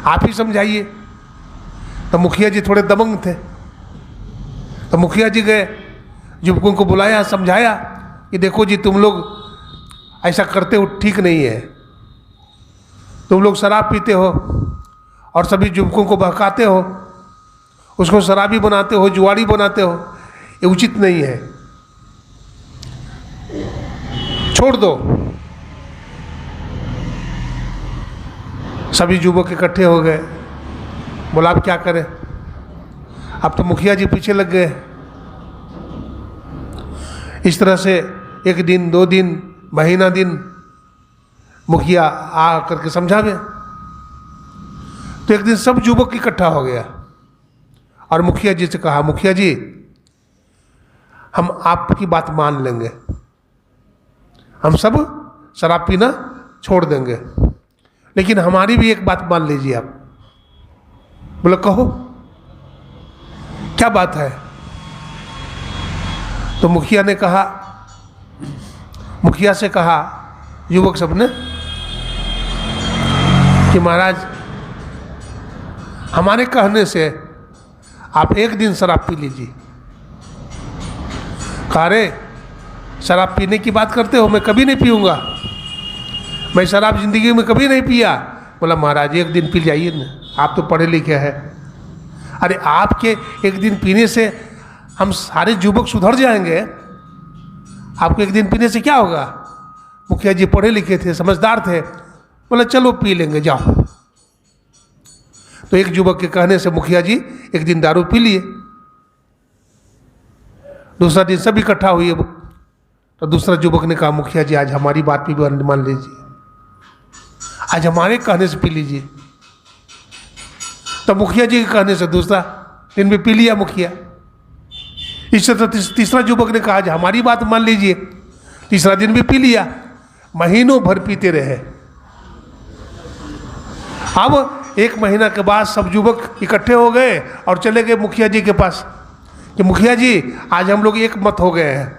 [SPEAKER 1] आप ही समझाइए। तो मुखिया जी थोड़े दबंग थे, तो मुखिया जी गए, युवकों को बुलाया, समझाया कि देखो जी, तुम लोग ऐसा करते हो ठीक नहीं है, तुम लोग शराब पीते हो और सभी युवकों को बहकाते हो, उसको शराबी बनाते हो, जुआरी बनाते हो, ये उचित नहीं है, छोड़ दो। सभी युवक इकट्ठे हो गए, बोला अब क्या करें? अब तो मुखिया जी पीछे लग गए। इस तरह से एक दिन, 2 दिन, महीना दिन मुखिया आ करके समझावे। तो एक दिन सब युवक इकट्ठा हो गया और मुखिया जी से कहा, मुखिया जी हम आपकी बात मान लेंगे, हम सब शराब पीना छोड़ देंगे, लेकिन हमारी भी एक बात मान लीजिए आप। बोले कहो, क्या बात है? तो मुखिया ने कहा, मुखिया से कहा युवक सब ने कि महाराज हमारे कहने से आप एक दिन शराब पी लीजिए। कहा रे, शराब पीने की बात करते हो, मैं कभी नहीं पीऊँगा, मैं शराब ज़िंदगी में कभी नहीं पिया। बोला महाराज एक दिन पी जाइए ना, आप तो पढ़े लिखे हैं। अरे आपके एक दिन पीने से हम सारे युवक सुधर जाएंगे? आपको एक दिन पीने से क्या होगा? मुखिया जी पढ़े लिखे थे, समझदार थे, बोला चलो पी लेंगे जाओ। तो एक युवक के कहने से मुखिया जी एक दिन दारू पी लिए। दूसरा दिन सब इकट्ठा हुए, तो दूसरा युवक ने कहा मुखिया जी आज हमारी बात भी मान लीजिए, आज हमारे कहने से पी लीजिए। तो मुखिया जी के कहने से दूसरा दिन भी पी लिया मुखिया। इससे तो तीसरा युवक ने कहा आज हमारी बात मान लीजिए, तीसरा दिन भी पी लिया। महीनों भर पीते रहे। अब एक महीना के बाद सब युवक इकट्ठे हो गए और चले गए मुखिया जी के पास कि मुखिया जी आज हम लोग एक मत हो गए हैं,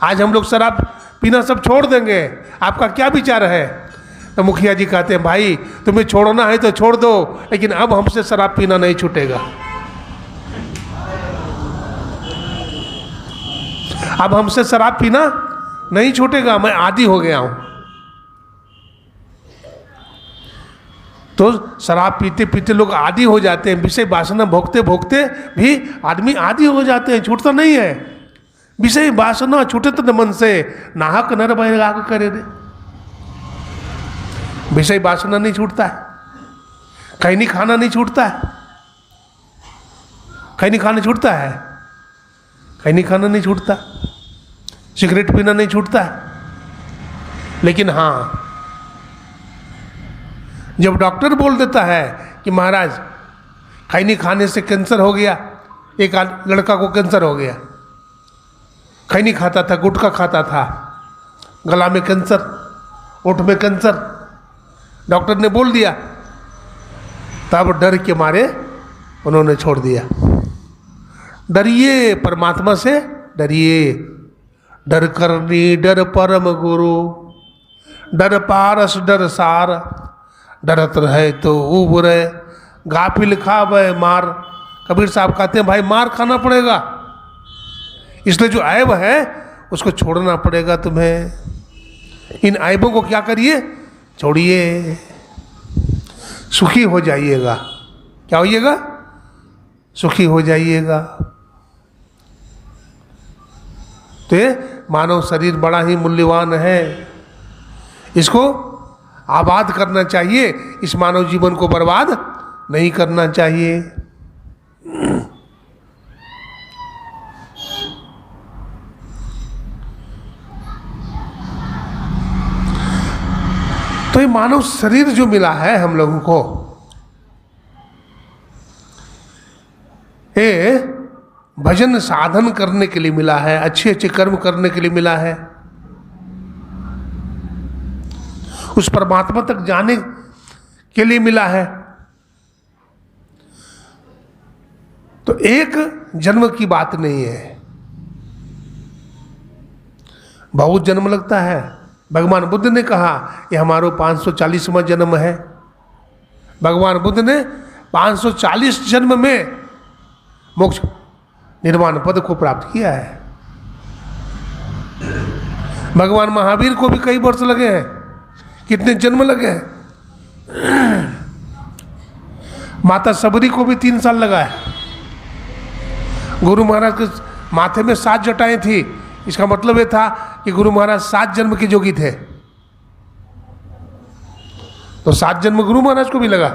[SPEAKER 1] आज हम लोग शराब पीना सब छोड़ देंगे, आपका क्या विचार है? तो मुखिया जी कहते हैं भाई तुम्हें छोड़ना है तो छोड़ दो, लेकिन अब हमसे शराब पीना नहीं छूटेगा, अब हमसे शराब पीना नहीं छूटेगा, मैं आदी हो गया हूं। तो शराब पीते पीते लोग आदी हो जाते हैं, विषय वासना भोगते भोगते भी आदमी आदी हो जाते हैं, छूटता नहीं है। विषय वासना छूटे तो मन से, नाहक नर बैराग करे रे। विषय वासना नहीं छूटता है, खैनी खाना नहीं छूटता है, खैनी खाना छूटता है, खैनी खाना नहीं छूटता, सिगरेट पीना नहीं छूटता है। लेकिन हाँ, जब डॉक्टर बोल देता है कि महाराज खैनी खाने से कैंसर हो गया, एक लड़का को कैंसर हो गया, खैनी खाता था, गुटखा खाता था, गला में कैंसर, ओठ में कैंसर, डॉक्टर ने बोल दिया, तब डर के मारे उन्होंने छोड़ दिया। डरिए परमात्मा से, डरिए, डर करनी डर परम गुरु, डर पारस डर सार, डरत रहे तो उबरे, गाफिल खावे मार। कबीर साहब कहते हैं भाई मार खाना पड़ेगा, इसलिए जो ऐब है उसको छोड़ना पड़ेगा तुम्हें। इन ऐबों को क्या करिए, छोड़िए, सुखी हो जाइएगा। क्या होइएगा? सुखी हो जाइएगा। तो ये मानव शरीर बड़ा ही मूल्यवान है, इसको आबाद करना चाहिए, इस मानव जीवन को बर्बाद नहीं करना चाहिए। तो ये मानव शरीर जो मिला है हम लोगों को, ये भजन साधन करने के लिए मिला है, अच्छे अच्छे कर्म करने के लिए मिला है, उस परमात्मा तक जाने के लिए मिला है। तो एक जन्म की बात नहीं है, बहुत जन्म लगता है। भगवान बुद्ध ने कहा ये हमारा 540वां जन्म है। भगवान बुद्ध ने 540 जन्म में मोक्ष निर्वाण पद को प्राप्त किया है। भगवान महावीर को भी कई वर्ष लगे हैं, कितने जन्म लगे हैं। माता सबरी को भी 3 साल लगा है। गुरु महाराज के माथे में 7 जटाएं थी, इसका मतलब ये था कि गुरु महाराज 7 जन्म के जोगी थे। तो 7 जन्म गुरु महाराज को भी लगा।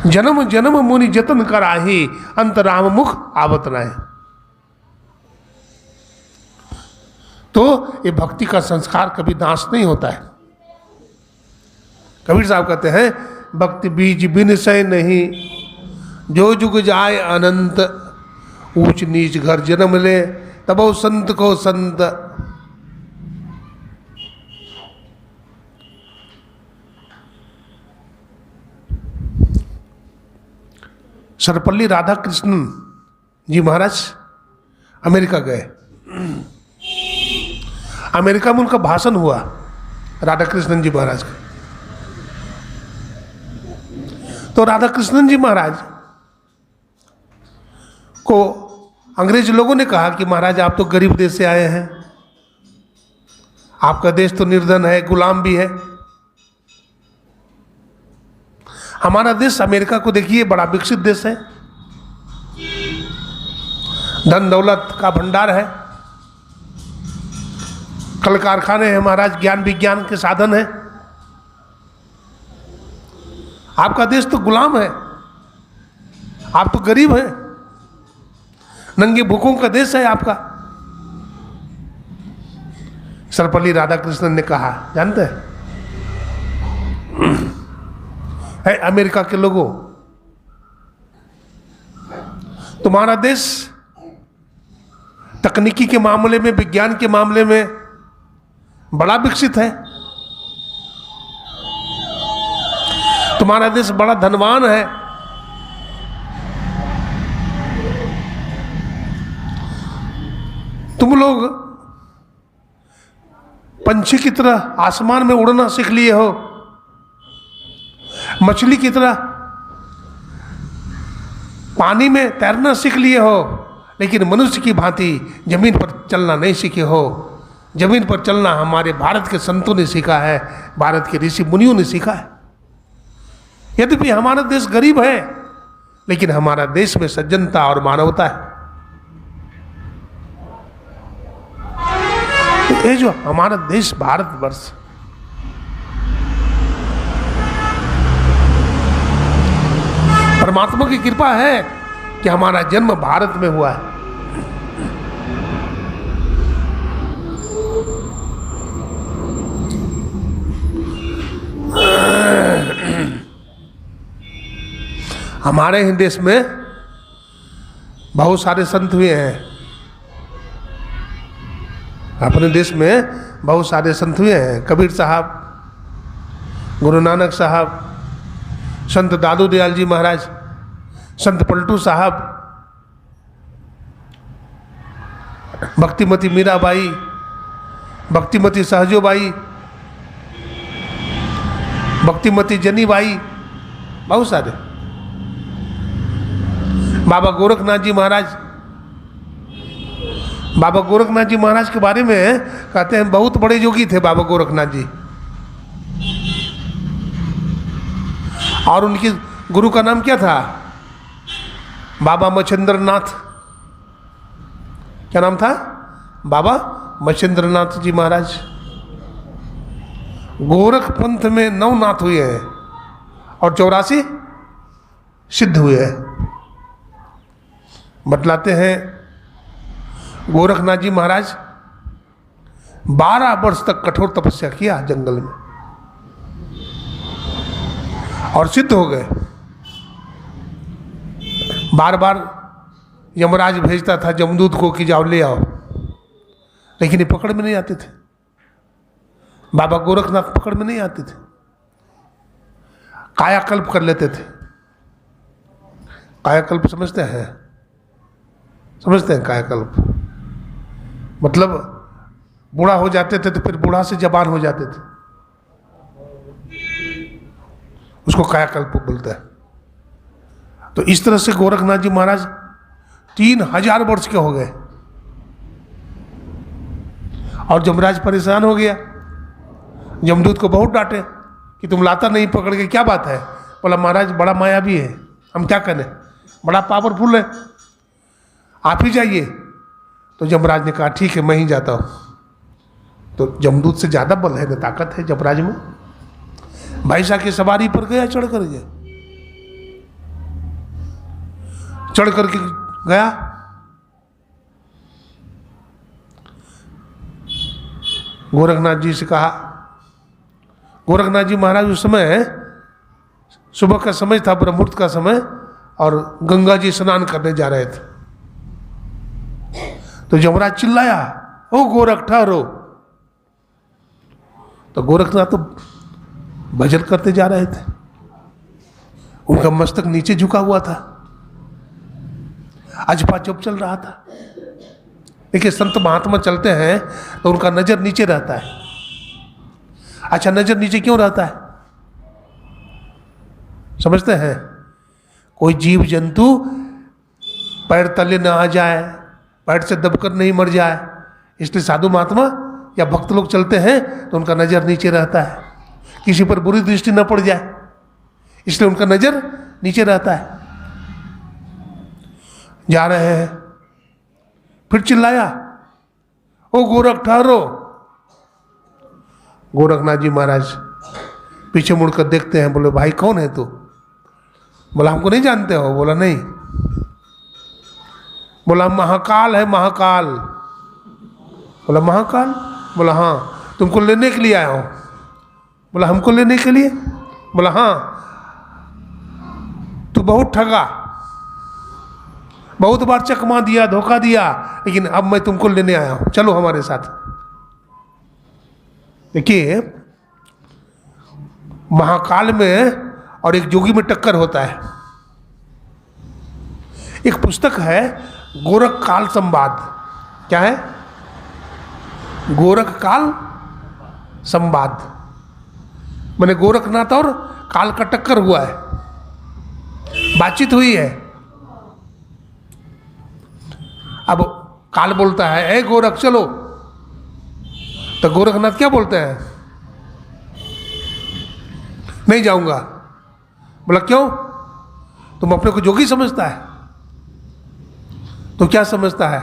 [SPEAKER 1] जन्म जन्म मुनि जतन कराही, अंत राम मुख आवत नाहि। तो ये भक्ति का संस्कार कभी नाश नहीं होता है। कबीर साहब कहते हैं भक्ति बीज बिन सै नहीं, जो जुग जाए अनंत, ऊंच नीच घर जन्म ले, तबो संत को संत। सर्वपल्ली राधाकृष्णन जी महाराज अमेरिका गए। अमेरिका में उनका भाषण हुआ, राधाकृष्णन जी महाराज का। तो राधाकृष्णन जी महाराज को अंग्रेज लोगों ने कहा कि महाराज आप तो गरीब देश से आए हैं, आपका देश तो निर्धन है, गुलाम भी है। हमारा देश अमेरिका को देखिए, बड़ा विकसित देश है, धन दौलत का भंडार है, कल कारखाने हैं महाराज, ज्ञान विज्ञान के साधन है। आपका देश तो गुलाम है, आप तो गरीब हैं, नंगे भूखों का देश है आपका। सर्वपल्ली राधाकृष्णन ने कहा, जानते हैं, है अमेरिका के लोगों, तुम्हारा देश तकनीकी के मामले में, विज्ञान के मामले में बड़ा विकसित है, तुम्हारा देश बड़ा धनवान है, तुम लोग पंछी की तरह आसमान में उड़ना सीख लिए हो, मछली की तरह पानी में तैरना सीख लिए हो, लेकिन मनुष्य की भांति जमीन पर चलना नहीं सीखे हो। जमीन पर चलना हमारे भारत के संतों ने सीखा है, भारत के ऋषि मुनियों ने सीखा है। यद्यपि हमारा देश गरीब है, लेकिन हमारा देश में सज्जनता और मानवता है। ये जो हमारा देश भारतवर्ष, परमात्मा की कृपा है कि हमारा जन्म भारत में हुआ है। हमारे ही देश में बहुत सारे संत हुए हैं, अपने देश में बहुत सारे संत हुए हैं। कबीर साहब, गुरु नानक साहब, संत दादू दयाल जी महाराज, संत पलटू साहब, भक्तिमती मीराबाई, भक्तिमती सहजोबाई, भक्तिमती जनीबाई, बहुत सारे। बाबा गोरखनाथ जी महाराज, बाबा गोरखनाथ जी महाराज के बारे में कहते हैं बहुत बड़े योगी थे बाबा गोरखनाथ जी, और उनके गुरु का नाम क्या था? बाबा मच्छिंद्रनाथ। क्या नाम था? बाबा मच्छिंद्रनाथ जी महाराज। गोरख पंथ में 9 नाथ हुए हैं और 84 सिद्ध हुए हैं। बतलाते हैं गोरखनाथ जी महाराज 12 वर्ष तक कठोर तपस्या किया जंगल में और सिद्ध हो गए। बार बार यमराज भेजता था जमदूत को कि जाओ ले आओ, लेकिन ये पकड़ में नहीं आते थे। बाबा गोरखनाथ पकड़ में नहीं आते थे, कायाकल्प कर लेते थे। कायाकल्प समझते हैं? समझते हैं कायाकल्प मतलब बूढ़ा हो जाते थे तो फिर बूढ़ा से जवान हो जाते थे, उसको कायाकल्प बोलते हैं। तो इस तरह से गोरखनाथ जी महाराज 3000 वर्ष के हो गए और जमराज परेशान हो गया। जमदूत को बहुत डांटे कि तुम लाता नहीं पकड़ के, क्या बात है? बोला महाराज बड़ा मायावी है, हम क्या करें, बड़ा पावरफुल है, आप ही जाइए। तो जमराज ने कहा ठीक है मैं ही जाता हूँ। तो जमदूत से ज़्यादा बल है न ताकत है जमराज में। भाई साहब की सवारी पर गया, चढ़ कर गया, चढ़ करके गया। गोरखनाथ जी से कहा, गोरखनाथ जी महाराज उस समय सुबह का समय था, ब्रह्मुहूर्त का समय, और गंगा जी स्नान करने जा रहे थे। तो जमराज चिल्लाया, ओ गोरख ठहरो। तो गोरखनाथ तो भजन करते जा रहे थे, उनका मस्तक नीचे झुका हुआ था, अजपा चुप चल रहा था। देखिए संत महात्मा चलते हैं तो उनका नजर नीचे रहता है। अच्छा नजर नीचे क्यों रहता है समझते हैं? कोई जीव जंतु पैर तले न आ जाए, पैर से दबकर नहीं मर जाए, इसलिए साधु महात्मा या भक्त लोग चलते हैं तो उनका नज़र नीचे रहता है, किसी पर बुरी दृष्टि न पड़ जाए, इसलिए उनका नज़र नीचे रहता है। जा रहे हैं, फिर चिल्लाया, ओ गोरख ठहरो। गोरखनाथ जी महाराज पीछे मुड़कर देखते हैं, बोले भाई कौन है तू? बोला हमको नहीं जानते हो? बोला नहीं। बोला महाकाल है, महाकाल। बोला महाकाल? बोला हाँ। तुमको लेने के लिए आया हूं। बोला हमको लेने के लिए? बोला हाँ। तू बहुत ठगा, बहुत बार चकमा दिया, धोखा दिया, लेकिन अब मैं तुमको लेने आया हूं, चलो हमारे साथ। देखिए, महाकाल में और एक जोगी में टक्कर होता है। एक पुस्तक है गोरख काल संवाद। क्या है? गोरख काल संवाद। मैंने गोरखनाथ और काल का टक्कर हुआ है, बातचीत हुई है। अब काल बोलता है ए गोरख चलो, तो गोरखनाथ क्या बोलते हैं? नहीं जाऊंगा। बोला क्यों? तुम अपने को जोगी समझता है? तो क्या समझता है?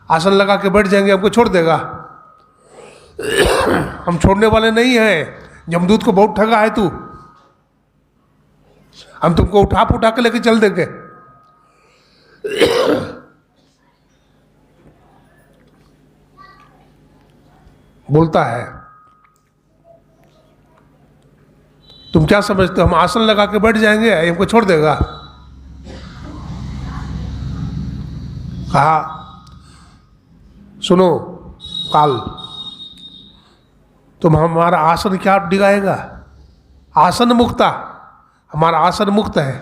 [SPEAKER 1] आसन लगा के बैठ जाएंगे, हमको छोड़ देगा? हम छोड़ने वाले नहीं हैं। जमदूत को बहुत ठगा है तू, हम तुमको उठा पुठा के लेके चल देंगे। बोलता है तुम क्या समझते हो, हम आसन लगा के बैठ जाएंगे, हमको छोड़ देगा? कहा सुनो काल, तुम हमारा आसन क्या डिगाएगा? आसन मुक्ता, हमारा आसन मुक्त है।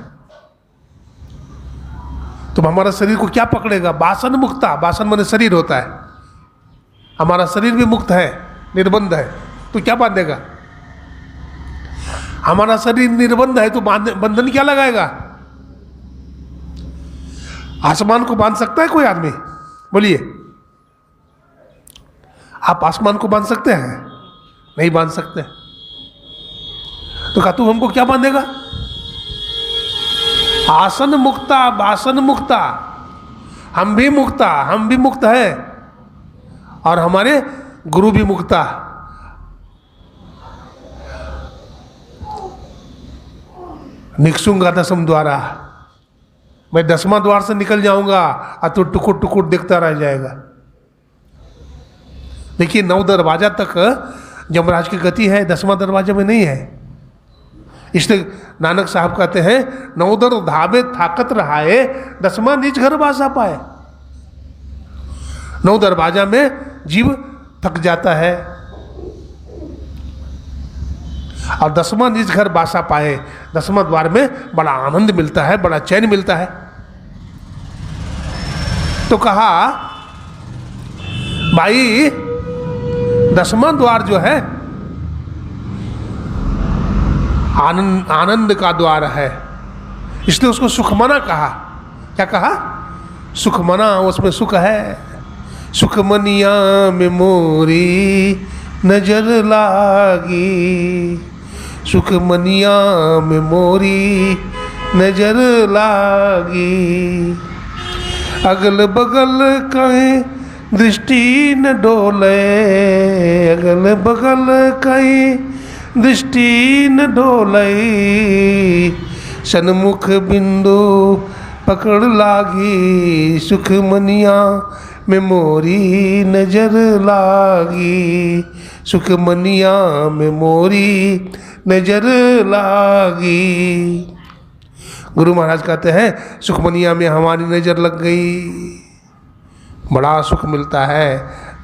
[SPEAKER 1] तुम हमारा शरीर को क्या पकड़ेगा? बासन मुक्ता, बासन माने शरीर होता है, हमारा शरीर भी मुक्त है, निर्बंध है, तो क्या बांधेगा? हमारा शरीर निर्बंध है तो बंधन क्या लगाएगा? आसमान को बांध सकता है कोई आदमी? बोलिए, आप आसमान को बांध सकते हैं? नहीं बांध सकते। तो कहा तू हमको क्या बांधेगा? आसन मुक्ता, बासन मुक्ता, हम भी मुक्ता, हम भी मुक्त है, और हमारे गुरु भी मुक्ता। निकसूंगा दसम द्वारा, मैं 10वां द्वार से निकल जाऊंगा और तो टुकुर टुकुर देखता रह जाएगा। देखिए 9 दरवाजा तक यमराज की गति है, 10वां दरवाजे में नहीं है। इसलिए नानक साहब कहते हैं 9 दर धाबे थाकत रहाए, 10वां निज घर बासा पाए। 9 दरवाजा में जीव थक जाता है और 10वां निज घर बासा पाए, 10वां द्वार में बड़ा आनंद मिलता है, बड़ा चैन मिलता है। तो कहा भाई 10वां द्वार जो है आनंद का द्वार है, इसलिए उसको सुखमना कहा। क्या कहा? सुखमना, उसमें सुख है। सुखमनिया में मोरी नजर लागी, सुखमनिया में मोरी नजर लागी, अगल बगल कहीं दृष्टि न डोले, अगल बगल कहीं दृष्टि न डोले, सन्मुख बिंदु पकड़ लागी, सुखमनिया में मोरी नजर लागी, सुखमनिया में मोरी नजर लागी। गुरु महाराज कहते हैं सुखमनिया में हमारी नजर लग गई, बड़ा सुख मिलता है,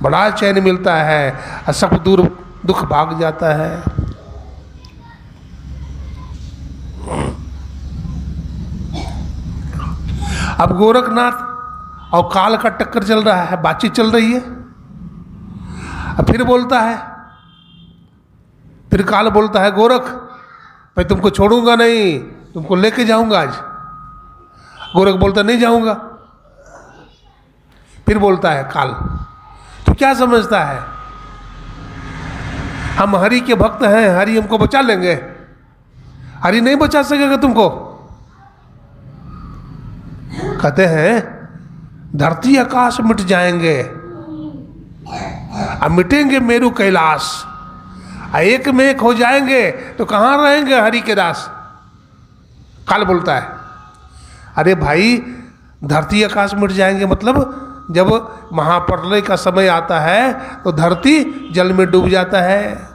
[SPEAKER 1] बड़ा चैन मिलता है, और सब दूर दुख भाग जाता है। अब गोरखनाथ और काल का टक्कर चल रहा है, बातचीत चल रही है। अब फिर बोलता है, फिर काल बोलता है गोरख मैं तुमको छोड़ूंगा नहीं, तुमको लेके जाऊंगा आज। गोरख बोलता नहीं जाऊंगा। फिर बोलता है काल, तो क्या समझता है हम हरि के भक्त हैं, हरि हमको बचा लेंगे? हरि नहीं बचा सकेगा तुमको। कहते हैं धरती आकाश मिट जाएंगे, अब मिटेंगे मेरू कैलाश, एक में एक हो जाएंगे तो कहाँ रहेंगे हरि के दास? काल बोलता है अरे भाई धरती आकाश मिट जाएंगे मतलब जब महाप्रलय का समय आता है तो धरती जल में डूब जाता है,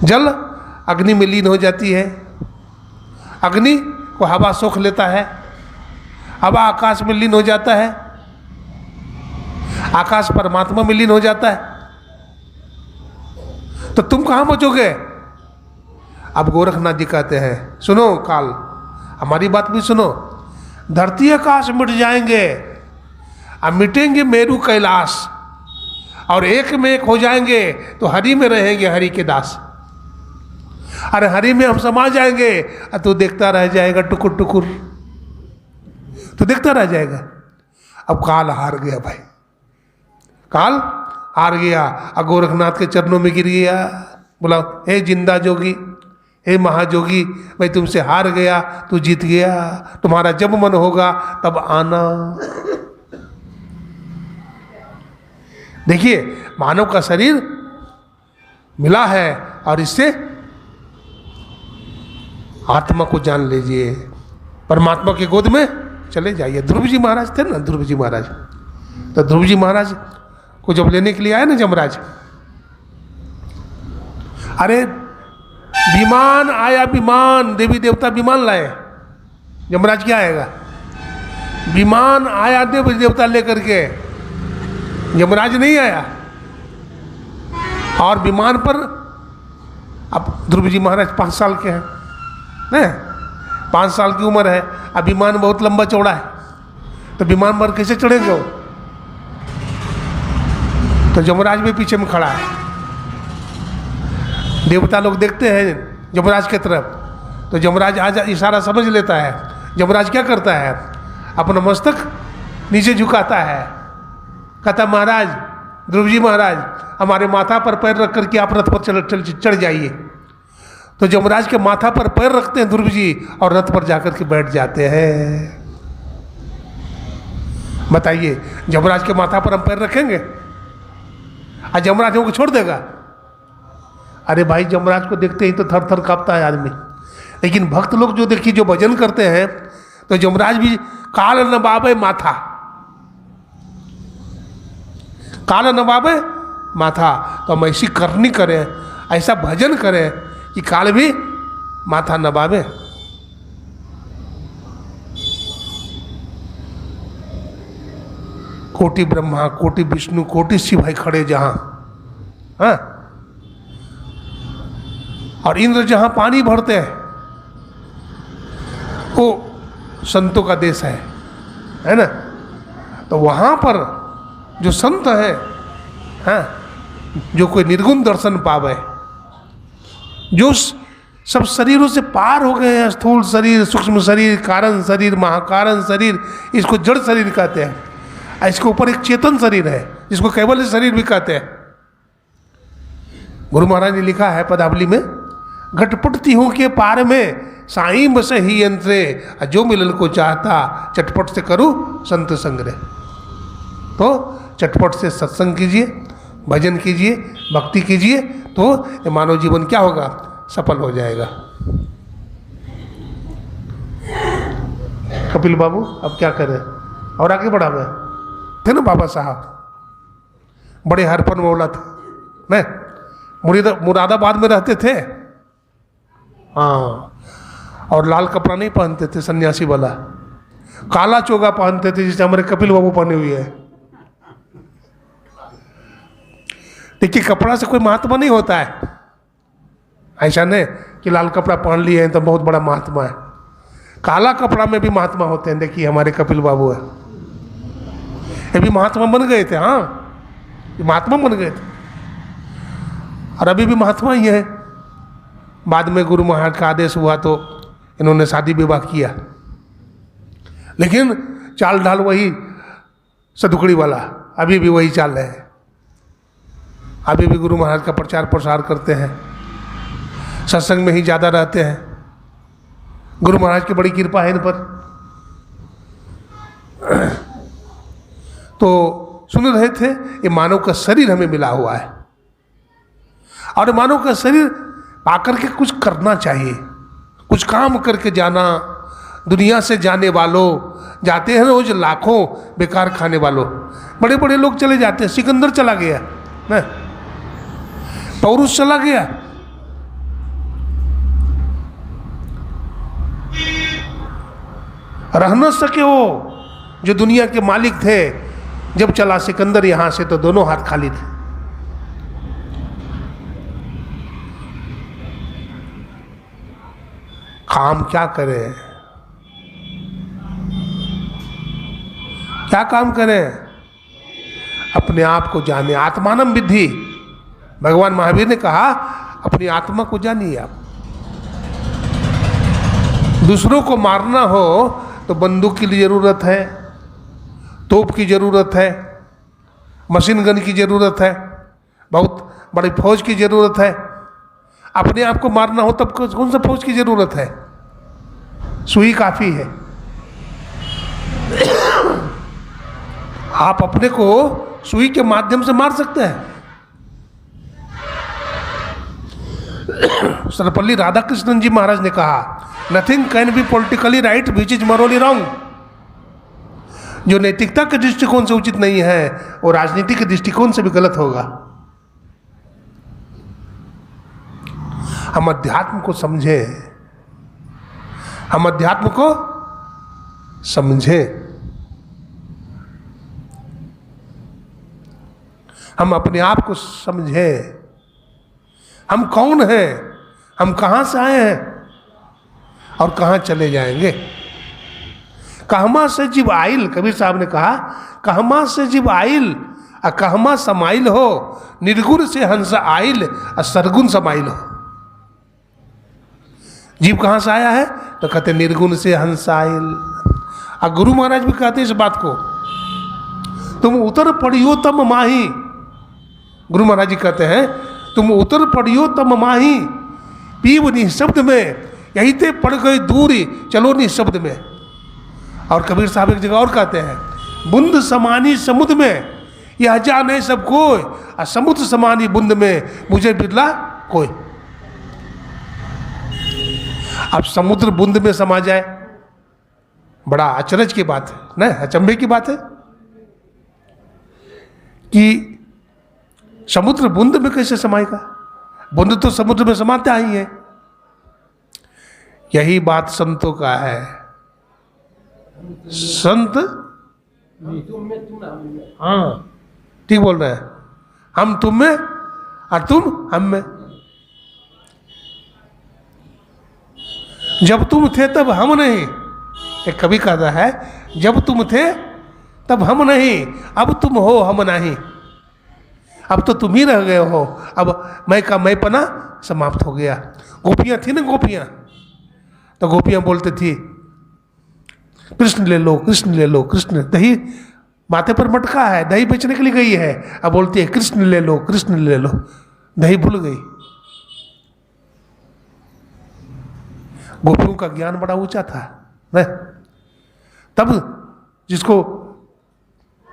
[SPEAKER 1] जल अग्नि में लीन हो जाती है, अग्नि को हवा सोख लेता है, हवा आकाश में लीन हो जाता है, आकाश परमात्मा में लीन हो जाता है, तो तुम कहाँ बचोगे? अब गोरखनाथ जी कहते हैं सुनो काल, हमारी बात भी सुनो, धरती आकाश मिट जाएंगे, अब मिटेंगे मेरू कैलाश, और एक में एक हो जाएंगे तो हरि में रहेंगे हरि के दास। अरे हरि में हम समा जाएंगे, तू देखता रह जाएगा टुकुर टुकुर, तू देखता रह जाएगा। अब काल हार गया भाई, काल हार गया, गोरखनाथ के चरणों में गिर गया, बोला हे जिंदा जोगी, हे महाजोगी, मैं तुमसे हार गया, तू जीत गया, तुम्हारा जब मन होगा तब आना। देखिए मानव का शरीर मिला है और इससे आत्मा को जान लीजिए, परमात्मा की गोद में चले जाइए। ध्रुव जी महाराज थे ना, ध्रुव जी महाराज, तो ध्रुव जी महाराज को जब लेने के लिए आए ना जमराज, अरे विमान आया, विमान, देवी देवता विमान लाए, जमराज क्या आएगा? विमान आया देवी देवता लेकर के, जमराज नहीं आया। और विमान पर अब ध्रुव जी महाराज 5 साल के हैं ना, 5 साल की उम्र है, अब विमान बहुत लंबा चौड़ा है, तो विमान पर कैसे चढ़ेंगे वो? तो जमराज भी पीछे में खड़ा है, देवता लोग देखते हैं जमराज की तरफ, तो जमराज आज इशारा समझ लेता है। जमराज क्या करता है? अपना मस्तक नीचे झुकाता है, कहता महाराज, ध्रुव जी महाराज, हमारे माथा पर पैर रख करके आप रथ पर चढ़ जाइए। तो जमराज के माथा पर पैर रखते हैं ध्रुव जी और रथ पर जाकर के बैठ जाते हैं। बताइए जमराज के माथा पर हम पैर रखेंगे? आज जमराज हमको छोड़ देगा? अरे भाई जमराज को देखते ही तो थर थर कांपता है आदमी। लेकिन भक्त लोग जो देखिए जो भजन करते हैं, तो जमराज भी काल नवाबे माथा, काल नवाबे माथा, तो हम ऐसी करनी करें, ऐसा भजन करें कि काल भी माथा नवाबे। कोटि ब्रह्मा, कोटि विष्णु, कोटि शिव भाई खड़े जहां, हाँ, और इंद्र जहां पानी भरते हैं, वो संतों का देश है ना। तो वहां पर जो संत है, हाँ, जो कोई निर्गुण दर्शन पावे, जो सब शरीरों से पार हो गए हैं, स्थूल शरीर, सूक्ष्म शरीर, कारण शरीर, महाकारण शरीर, इसको जड़ शरीर कहते हैं। इसके ऊपर एक चेतन शरीर है जिसको कैवल्य शरीर भी कहते हैं। गुरु महाराज ने लिखा है पदावली में, घटपटती हूँ के पार में साईं बसे ही यंत्रे, जो मिलन को चाहता चटपट से करूँ संत संग्रह। तो चटपट से सत्संग कीजिए, भजन कीजिए, भक्ति कीजिए, तो ये मानव जीवन क्या होगा? सफल हो जाएगा। कपिल बाबू अब क्या करें, और आगे बढ़ा मैं थे ना, बाबा साहब बड़े हरपन मौला थे, मैं मुरादाबाद में रहते थे, हाँ, और लाल कपड़ा नहीं पहनते थे सन्यासी वाला, काला चोगा पहनते थे जिसे हमारे कपिल बाबू पहने हुए हैं। देखिए कपड़ा से कोई महात्मा नहीं होता है, ऐसा नहीं कि लाल कपड़ा पहन लिए हैं तो बहुत बड़ा महात्मा है, काला कपड़ा में भी महात्मा होते हैं। देखिए हमारे कपिल बाबू है, ये भी महात्मा बन गए थे, हाँ, ये महात्मा बन गए थे और अभी भी महात्मा ही है। बाद में गुरु महाराज का आदेश हुआ तो इन्होंने शादी विवाह किया, लेकिन चाल ढाल वही सदुकड़ी वाला, अभी भी वही चाल है। अभी भी गुरु महाराज का प्रचार प्रसार करते हैं, सत्संग में ही ज़्यादा रहते हैं। गुरु महाराज की बड़ी कृपा है इन पर। तो सुन रहे थे, ये मानव का शरीर हमें मिला हुआ है और मानव का शरीर पाकर के कुछ करना चाहिए, कुछ काम करके जाना। दुनिया से जाने वालों, जाते हैं रोज लाखों, बेकार खाने वालों। बड़े बड़े लोग चले जाते हैं, सिकंदर चला गया ना, पौरुष चला गया, रह न सके वो जो दुनिया के मालिक थे। जब चला सिकंदर यहां से तो दोनों हाथ खाली थे। काम क्या करें, क्या काम करें? अपने आप को जाने, आत्मानम विद्धि। भगवान महावीर ने कहा अपनी आत्मा को जानिए आप। दूसरों को मारना हो तो बंदूक की जरूरत है, तोप की जरूरत है, मशीन गन की जरूरत है, बहुत बड़ी फौज की जरूरत है। अपने आप को मारना हो तब कौन सा फौज की जरूरत है? सुई काफी है। आप अपने को सुई के माध्यम से मार सकते हैं। सर्वपल्ली राधाकृष्णन जी महाराज ने कहा, nothing can be politically right which is morally wrong. जो नैतिकता के दृष्टिकोण से उचित नहीं है वो राजनीति के दृष्टिकोण से भी गलत होगा। हम अध्यात्म को समझे, हम अध्यात्म को समझे, हम अपने आप को समझे। हम कौन हैं, हम कहां से आए हैं और कहां चले जाएंगे। कहमा से जीव आइल, कबीर साहब ने कहा, कहमा से जीव आइल और कहमा समाइल हो, निर्गुण से हंस आइल और सरगुण समाइल हो। जीव कहां से आया है तो कहते निर्गुण से हंस आइल। और गुरु महाराज भी कहते इस बात को, तुम उतर पड़ियो तम माही। गुरु महाराज जी कहते हैं तुम उतर पड़ियो तम माही, पीव निःशब्द में, यही ते पड़ गई दूरी, चलो निःशब्द में। और कबीर साहब एक जगह और कहते हैं, बुंद समानी समुद्र में, यह जाने सब कोई, और समुद्र समानी बुंद में, मुझे बिरला कोई। अब समुद्र बुंद में समा जाए, बड़ा अचरज की बात है ना, अचंभे की बात है कि समुद्र बुंद में कैसे समाएगा। बुंद तो समुद्र में समाता ही है। यही बात संतों का है। संत हाँ ठीक बोल रहे हैं, हम तुम में और तुम हम में। जब तुम थे तब हम नहीं, एक कवि कहता है, जब तुम थे तब हम नहीं, अब तुम हो हम नहीं। अब तो तुम ही रह गए हो, अब मैं का मैं पना समाप्त हो गया। गोपियां थी ना, गोपियां, तो गोपियां बोलती थी कृष्ण ले लो, कृष्ण ले लो, कृष्ण। दही माथे पर मटका है, दही बेचने के लिए गई है, अब बोलती है कृष्ण ले लो, कृष्ण ले लो। दही भूल गई। गोपियों का ज्ञान बड़ा ऊंचा था न? तब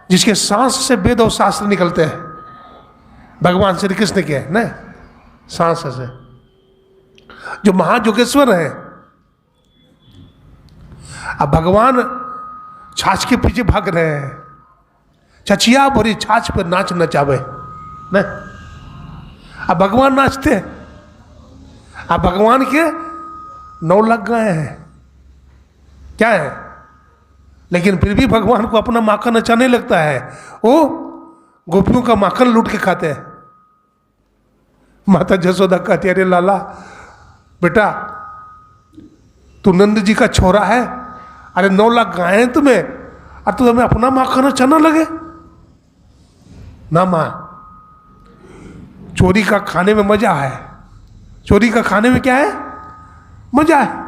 [SPEAKER 1] जिसके सांस से वेद और शास्त्र निकलते हैं, भगवान श्री कृष्ण के न सांस से, जो महायोगेश्वर है। अब भगवान छाछ के पीछे भाग रहे हैं, छछिया भरी छाछ पर नाच नचावे न। अब भगवान नाचते हैं, अब भगवान के 9 लग गए हैं, क्या है, लेकिन फिर भी भगवान को अपना माखन अच्छा नहीं लगता है। वो गोपियों का माखन लूट के खाते हैं। माता जसोदा कहती, अरे लाला बेटा तू नंद जी का छोरा है, अरे 9 लाख गाय हैं तुम्हें, और तू हमें अपना माखन अच्छा ना लगे ना। माँ, चोरी का खाने में मजा है। चोरी का खाने में क्या है, मजा है।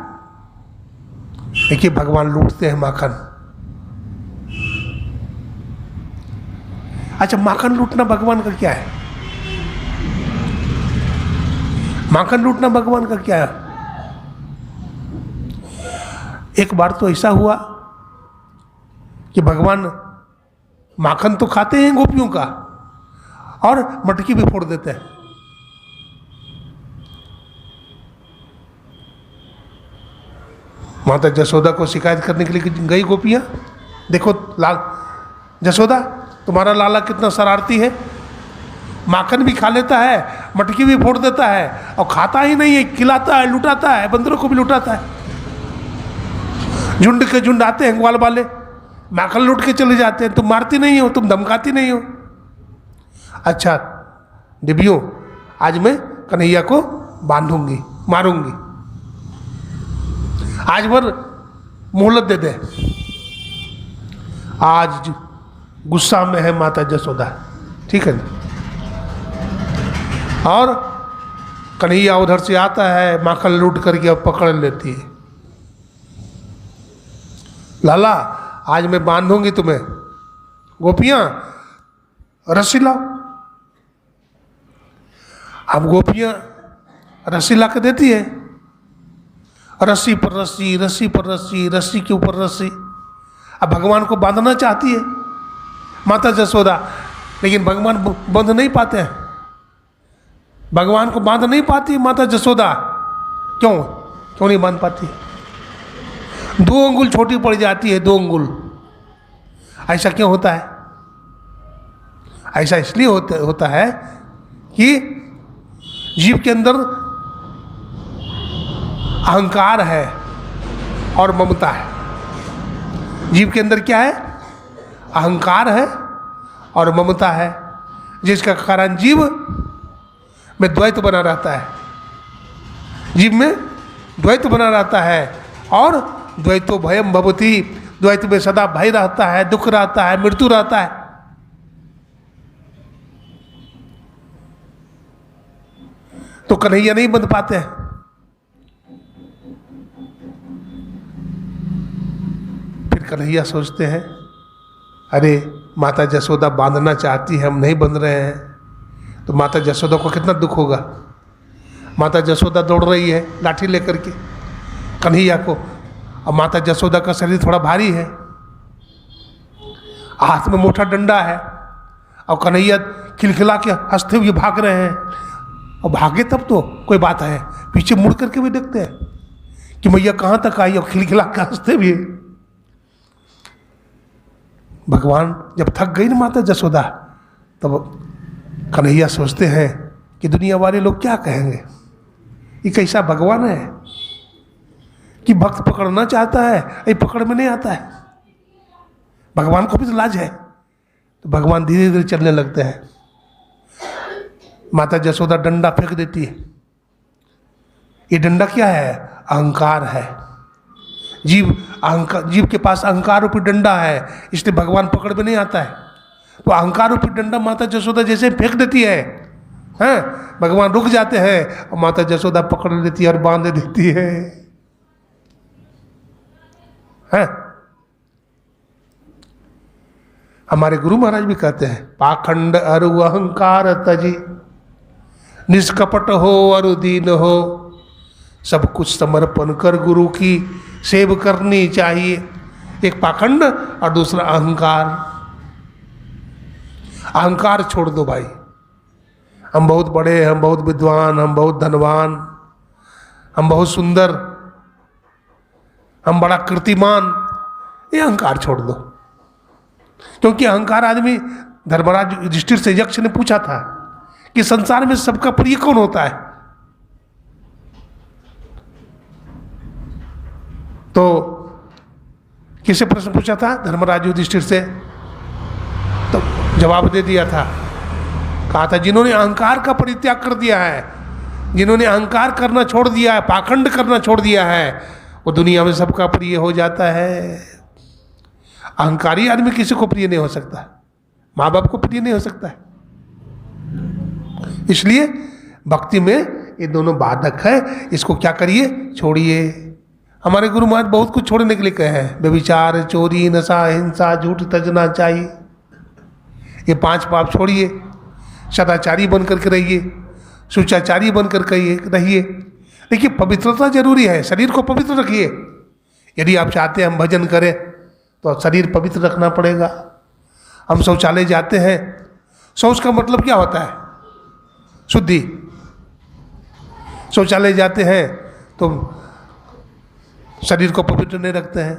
[SPEAKER 1] देखिए भगवान लूटते हैं माखन। अच्छा, माखन लूटना भगवान का क्या है? माखन लूटना भगवान का क्या है? एक बार तो ऐसा हुआ कि भगवान माखन तो खाते हैं गोपियों का और मटकी भी फोड़ देते हैं। माता जसोदा को शिकायत करने के लिए गई गोपियां, देखो लाल जसोदा, तुम्हारा लाला कितना शरारती है, माखन भी खा लेता है, मटकी भी फोड़ देता है और खाता ही नहीं है, खिलाता है, लुटाता है, बंदरों को भी लुटाता है। झुंड के झुंड आते हैं ग्वाल वाले, माखन लूट के चले जाते हैं, तुम मारती नहीं हो, तुम धमकाती नहीं हो। अच्छा डिबियो, आज मैं कन्हैया को बांधूंगी, मारूंगी, आज भर मोहलत दे दे। आज गुस्सा में है माता जसोदा, ठीक है। और कन्हैया उधर से आता है, माखन लूट करके अब पकड़ लेती है। लाला आज मैं बांधूंगी तुम्हें, गोपियां रस्सी लाओ। अब गोपियां रस्सी ला के देती है, रस्सी पर रस्सी, रस्सी पर रस्सी, रस्सी के ऊपर रस्सी। अब भगवान को बांधना चाहती है माता जसोदा, लेकिन भगवान बांध नहीं पाते हैं, भगवान को बांध नहीं पाती माता जसोदा। क्यों नहीं बांध पाती? 2 अंगुल छोटी पड़ जाती है, 2 अंगुल। ऐसा क्यों होता है? ऐसा इसलिए होता है कि जीव के अंदर अहंकार है और ममता है। जीव के अंदर क्या है? अहंकार है और ममता है, जिसका कारण जीव में द्वैत बना रहता है। जीव में द्वैत बना रहता है और द्वैतो भयम भवति, द्वैत में सदा भय रहता है, दुख रहता है, मृत्यु रहता है। तो कन्हैया नहीं बंध पाते हैं। फिर कन्हैया सोचते हैं, अरे माता जसोदा बांधना चाहती है, हम नहीं बंध रहे हैं, तो माता जसोदा को कितना दुख होगा। माता जसोदा दौड़ रही है लाठी लेकर के कन्हैया को, और माता जसोदा का शरीर थोड़ा भारी है, हाथ में मोटा डंडा है, और कन्हैया खिलखिला के हंसते हुए भाग रहे हैं। और भागे तब तो कोई बात है, पीछे मुड़ करके भी देखते हैं कि मैया कहाँ तक आई, और खिलखिला के हंसते भी। भगवान जब थक गई ना माता जसोदा, तब कन्हैया सोचते हैं कि दुनिया वाले लोग क्या कहेंगे, ये कैसा भगवान है कि भक्त पकड़ना चाहता है, ये पकड़ में नहीं आता है। भगवान को भी तो लाज है। तो भगवान धीरे धीरे चलने लगते हैं। माता जसोदा डंडा फेंक देती है। ये डंडा क्या है? अहंकार है। जीव के पास अहंकार रूपी डंडा है, इसलिए भगवान पकड़ में नहीं आता है। तो अहंकार रूपी डंडा माता जसोदा जैसे फेंक देती है, हैं, भगवान रुक जाते हैं और माता जसोदा पकड़ लेती है और बांध देती है। हैं? हमारे गुरु महाराज भी कहते हैं, पाखंड अरु अहंकार तजी, निष्कपट हो अरु दीन हो, सब कुछ समर्पण कर गुरु की सेव करनी चाहिए। एक पाखंड और दूसरा अहंकार। अहंकार छोड़ दो भाई, हम बहुत बड़े, हम बहुत विद्वान, हम बहुत धनवान, हम बहुत सुंदर, हम बड़ा कीर्तिमान, ये अहंकार छोड़ दो। क्योंकि अहंकार आदमी, धर्मराज युधिष्ठिर से यक्ष ने पूछा था कि संसार में सबका प्रिय कौन होता है, तो किससे प्रश्न पूछा था? धर्मराज युधिष्ठिर से। तो जवाब दे दिया था, कहा था जिन्होंने अहंकार का परित्याग कर दिया है, जिन्होंने अहंकार करना छोड़ दिया है, पाखंड करना छोड़ दिया है, वो दुनिया में सबका प्रिय हो जाता है। अहंकारी आदमी किसी को प्रिय नहीं हो सकता, माँ बाप को प्रिय नहीं हो सकता है। इसलिए भक्ति में ये दोनों बाधक है, इसको क्या करिए? छोड़िए। हमारे गुरु महाराज बहुत कुछ छोड़ने के लिए कहे हैं, व्यभिचार, चोरी, नशा, हिंसा, झूठ तजना चाहिए, ये 5 पाप छोड़िए, सदाचारी बन करके रहिए, शुचाचारी बन कर रहिए। देखिए पवित्रता जरूरी है, शरीर को पवित्र रखिए। यदि आप चाहते हैं हम भजन करें तो शरीर पवित्र रखना पड़ेगा। हम शौचालय जाते हैं, शौच का मतलब क्या होता है? शुद्धि। शौचालय जाते हैं तो शरीर को पवित्र नहीं रखते हैं।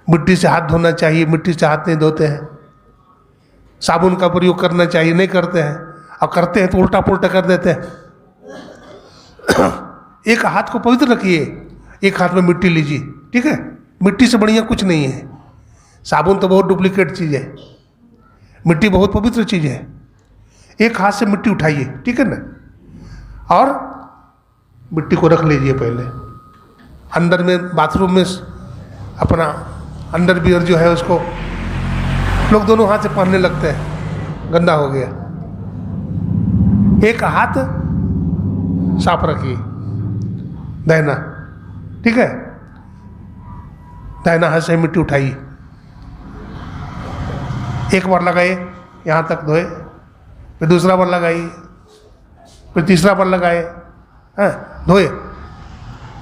[SPEAKER 1] मिट्टी से हाथ धोना चाहिए, मिट्टी से हाथ नहीं धोते हैं। साबुन का प्रयोग करना चाहिए, नहीं करते हैं। और करते हैं तो उल्टा पुल्टा कर देते हैं। एक हाथ को पवित्र रखिए, एक हाथ में मिट्टी लीजिए, ठीक है? मिट्टी से बढ़िया कुछ नहीं है। साबुन तो बहुत डुप्लीकेट चीज़ है, मिट्टी बहुत पवित्र चीज़ है। एक हाथ से मिट्टी उठाइए, ठीक है ना, और मिट्टी को रख लीजिए पहले। अंदर में बाथरूम में अपना अंडरवियर जो है उसको लोग दोनों हाथ से पहनने लगते हैं, गंदा हो गया। एक हाथ साफ रखिए, दाहिना, ठीक है? दाहिना हाथ से मिट्टी उठाइए, एक बार लगाइए, यहाँ तक धोए, फिर दूसरा बार लगाइए, फिर तीसरा बार लगाए, हैं, धोए,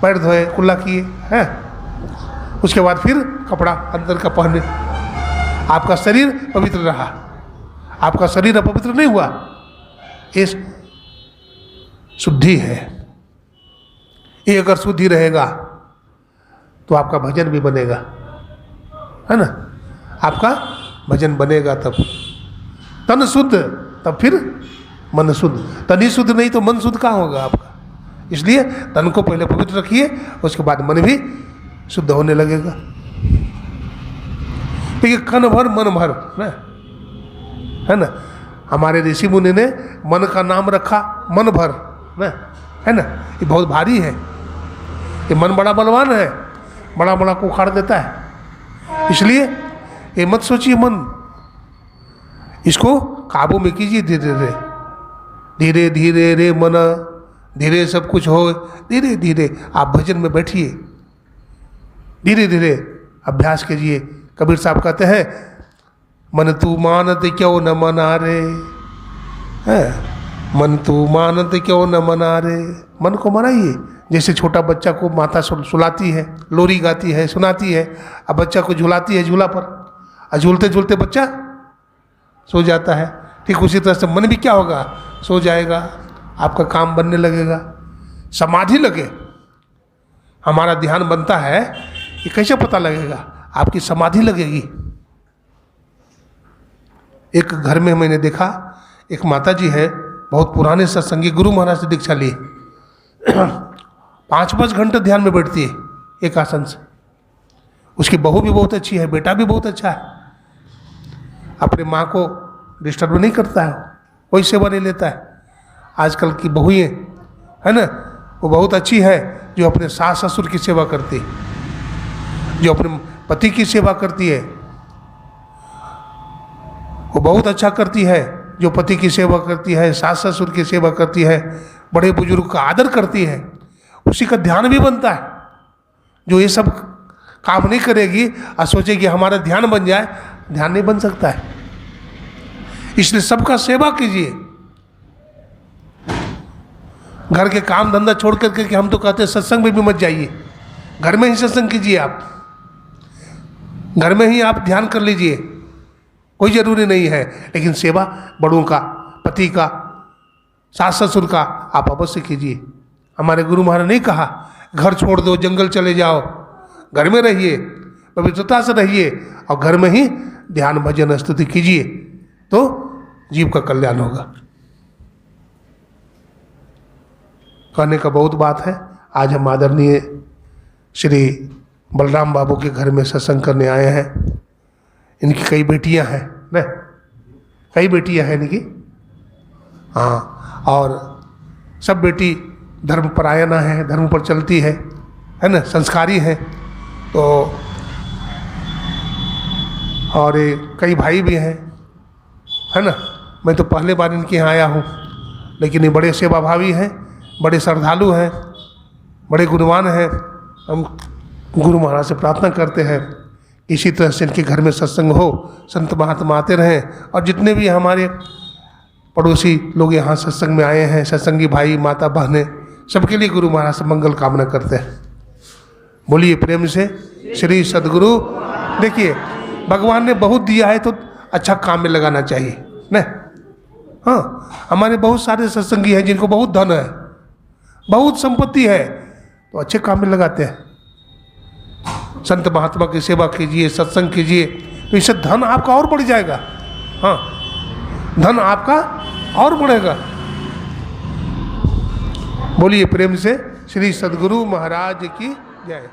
[SPEAKER 1] पैर धोए, कुल्ला किए, हैं, उसके बाद फिर कपड़ा अंदर का पहने। आपका शरीर पवित्र रहा, आपका शरीर अपवित्र नहीं हुआ। ये शुद्धि है। ये अगर शुद्धि रहेगा तो आपका भजन भी बनेगा, है ना? आपका भजन बनेगा तब। तन शुद्ध तब फिर मन शुद्ध। तन ही शुद्ध नहीं तो मन शुद्ध कहाँ होगा आपका? इसलिए तन को पहले पवित्र रखिए, उसके बाद मन भी शुद्ध होने लगेगा। तो ये कन भर मन भर ना, है ना? हमारे ऋषि मुनि ने मन का नाम रखा मन भर ना, है ना? ये बहुत भारी है। ये मन बड़ा बलवान है, बड़ा बड़ा को उखाड़ देता है। इसलिए ये मत सोचिए मन, इसको काबू में कीजिए धीरे धीरे। धीरे धीरे रे मन, धीरे सब कुछ हो। धीरे धीरे आप भजन में बैठिए, धीरे धीरे अभ्यास कीजिए। कबीर साहब कहते हैं, मन तू मानत क्यों न मना रे, है? मन तू मानत क्यों न मना रे। मन को मनाइए। जैसे छोटा बच्चा को माता सुलाती है, लोरी गाती है, सुनाती है, अब बच्चा को झुलाती है झूला पर, और झूलते झूलते बच्चा सो जाता है। ठीक उसी तरह से मन भी क्या होगा? सो जाएगा, आपका काम बनने लगेगा, समाधि लगे। हमारा ध्यान बनता है, ये कैसे पता लगेगा? आपकी समाधि लगेगी। एक घर में मैंने देखा, एक माता जी है, बहुत पुराने सत्संगी, गुरु महाराज से दीक्षा लिए। 5-5 घंटे ध्यान में बैठती है एक आसन से। उसकी बहू भी बहुत अच्छी है, बेटा भी बहुत अच्छा है। अपने माँ को डिस्टर्ब नहीं करता है, कोई सेवा नहीं लेता है। आजकल की बहुएं है ना, वो बहुत अच्छी है, जो अपने सास ससुर की सेवा करती है, जो अपने पति की सेवा करती है, वो बहुत अच्छा करती है। जो पति की सेवा करती है, सास ससुर की सेवा करती है, बड़े बुजुर्ग का आदर करती है, उसी का ध्यान भी बनता है। जो ये सब काम नहीं करेगी और सोचेगी हमारा ध्यान बन जाए, ध्यान नहीं बन सकता है। इसलिए सबका सेवा कीजिए। घर के काम धंधा छोड़ करके कि हम तो कहते हैं सत्संग में भी मत जाइए, घर में ही सत्संग कीजिए। आप घर में ही आप ध्यान कर लीजिए, कोई जरूरी नहीं है। लेकिन सेवा बड़ों का, पति का, सास ससुर का आप अवश्य कीजिए। हमारे गुरु महाराज ने कहा, घर छोड़ दो, जंगल चले जाओ, घर में रहिए, पवित्रता से रहिए, और घर में ही ध्यान भजन स्तुति कीजिए, तो जीव का कल्याण होगा। कहने का बहुत बात है। आज हम आदरणीय श्री बलराम बाबू के घर में सत्संग करने आए हैं। इनकी कई बेटियां हैं ना, कई बेटियां हैं इनकी, हाँ, और सब बेटी धर्म परायणा है, धर्म पर चलती है ना, संस्कारी है। तो और कई भाई भी हैं, है ना। मैं तो पहले बार इनके यहाँ आया हूँ, लेकिन ये बड़े सेवाभावी हैं, बड़े श्रद्धालु हैं, बड़े गुणवान हैं। हम गुरु महाराज से प्रार्थना करते हैं इसी तरह से इनके घर में सत्संग हो, संत महात्मा आते रहें, और जितने भी हमारे पड़ोसी लोग यहाँ सत्संग में आए हैं, सत्संगी भाई माता बहनें, सबके लिए गुरु महाराज से मंगल कामना करते हैं। बोलिए प्रेम से श्री सद्गुरु। देखिए भगवान ने बहुत दिया है तो अच्छा काम में लगाना चाहिए न। हाँ, हमारे बहुत सारे सत्संगी हैं जिनको बहुत धन है, बहुत संपत्ति है, तो अच्छे काम में लगाते हैं। संत महात्मा की सेवा कीजिए, सत्संग कीजिए, तो इससे धन आपका और बढ़ जाएगा। हाँ, धन आपका और बढ़ेगा। बोलिए प्रेम से श्री सद्गुरु महाराज की जय।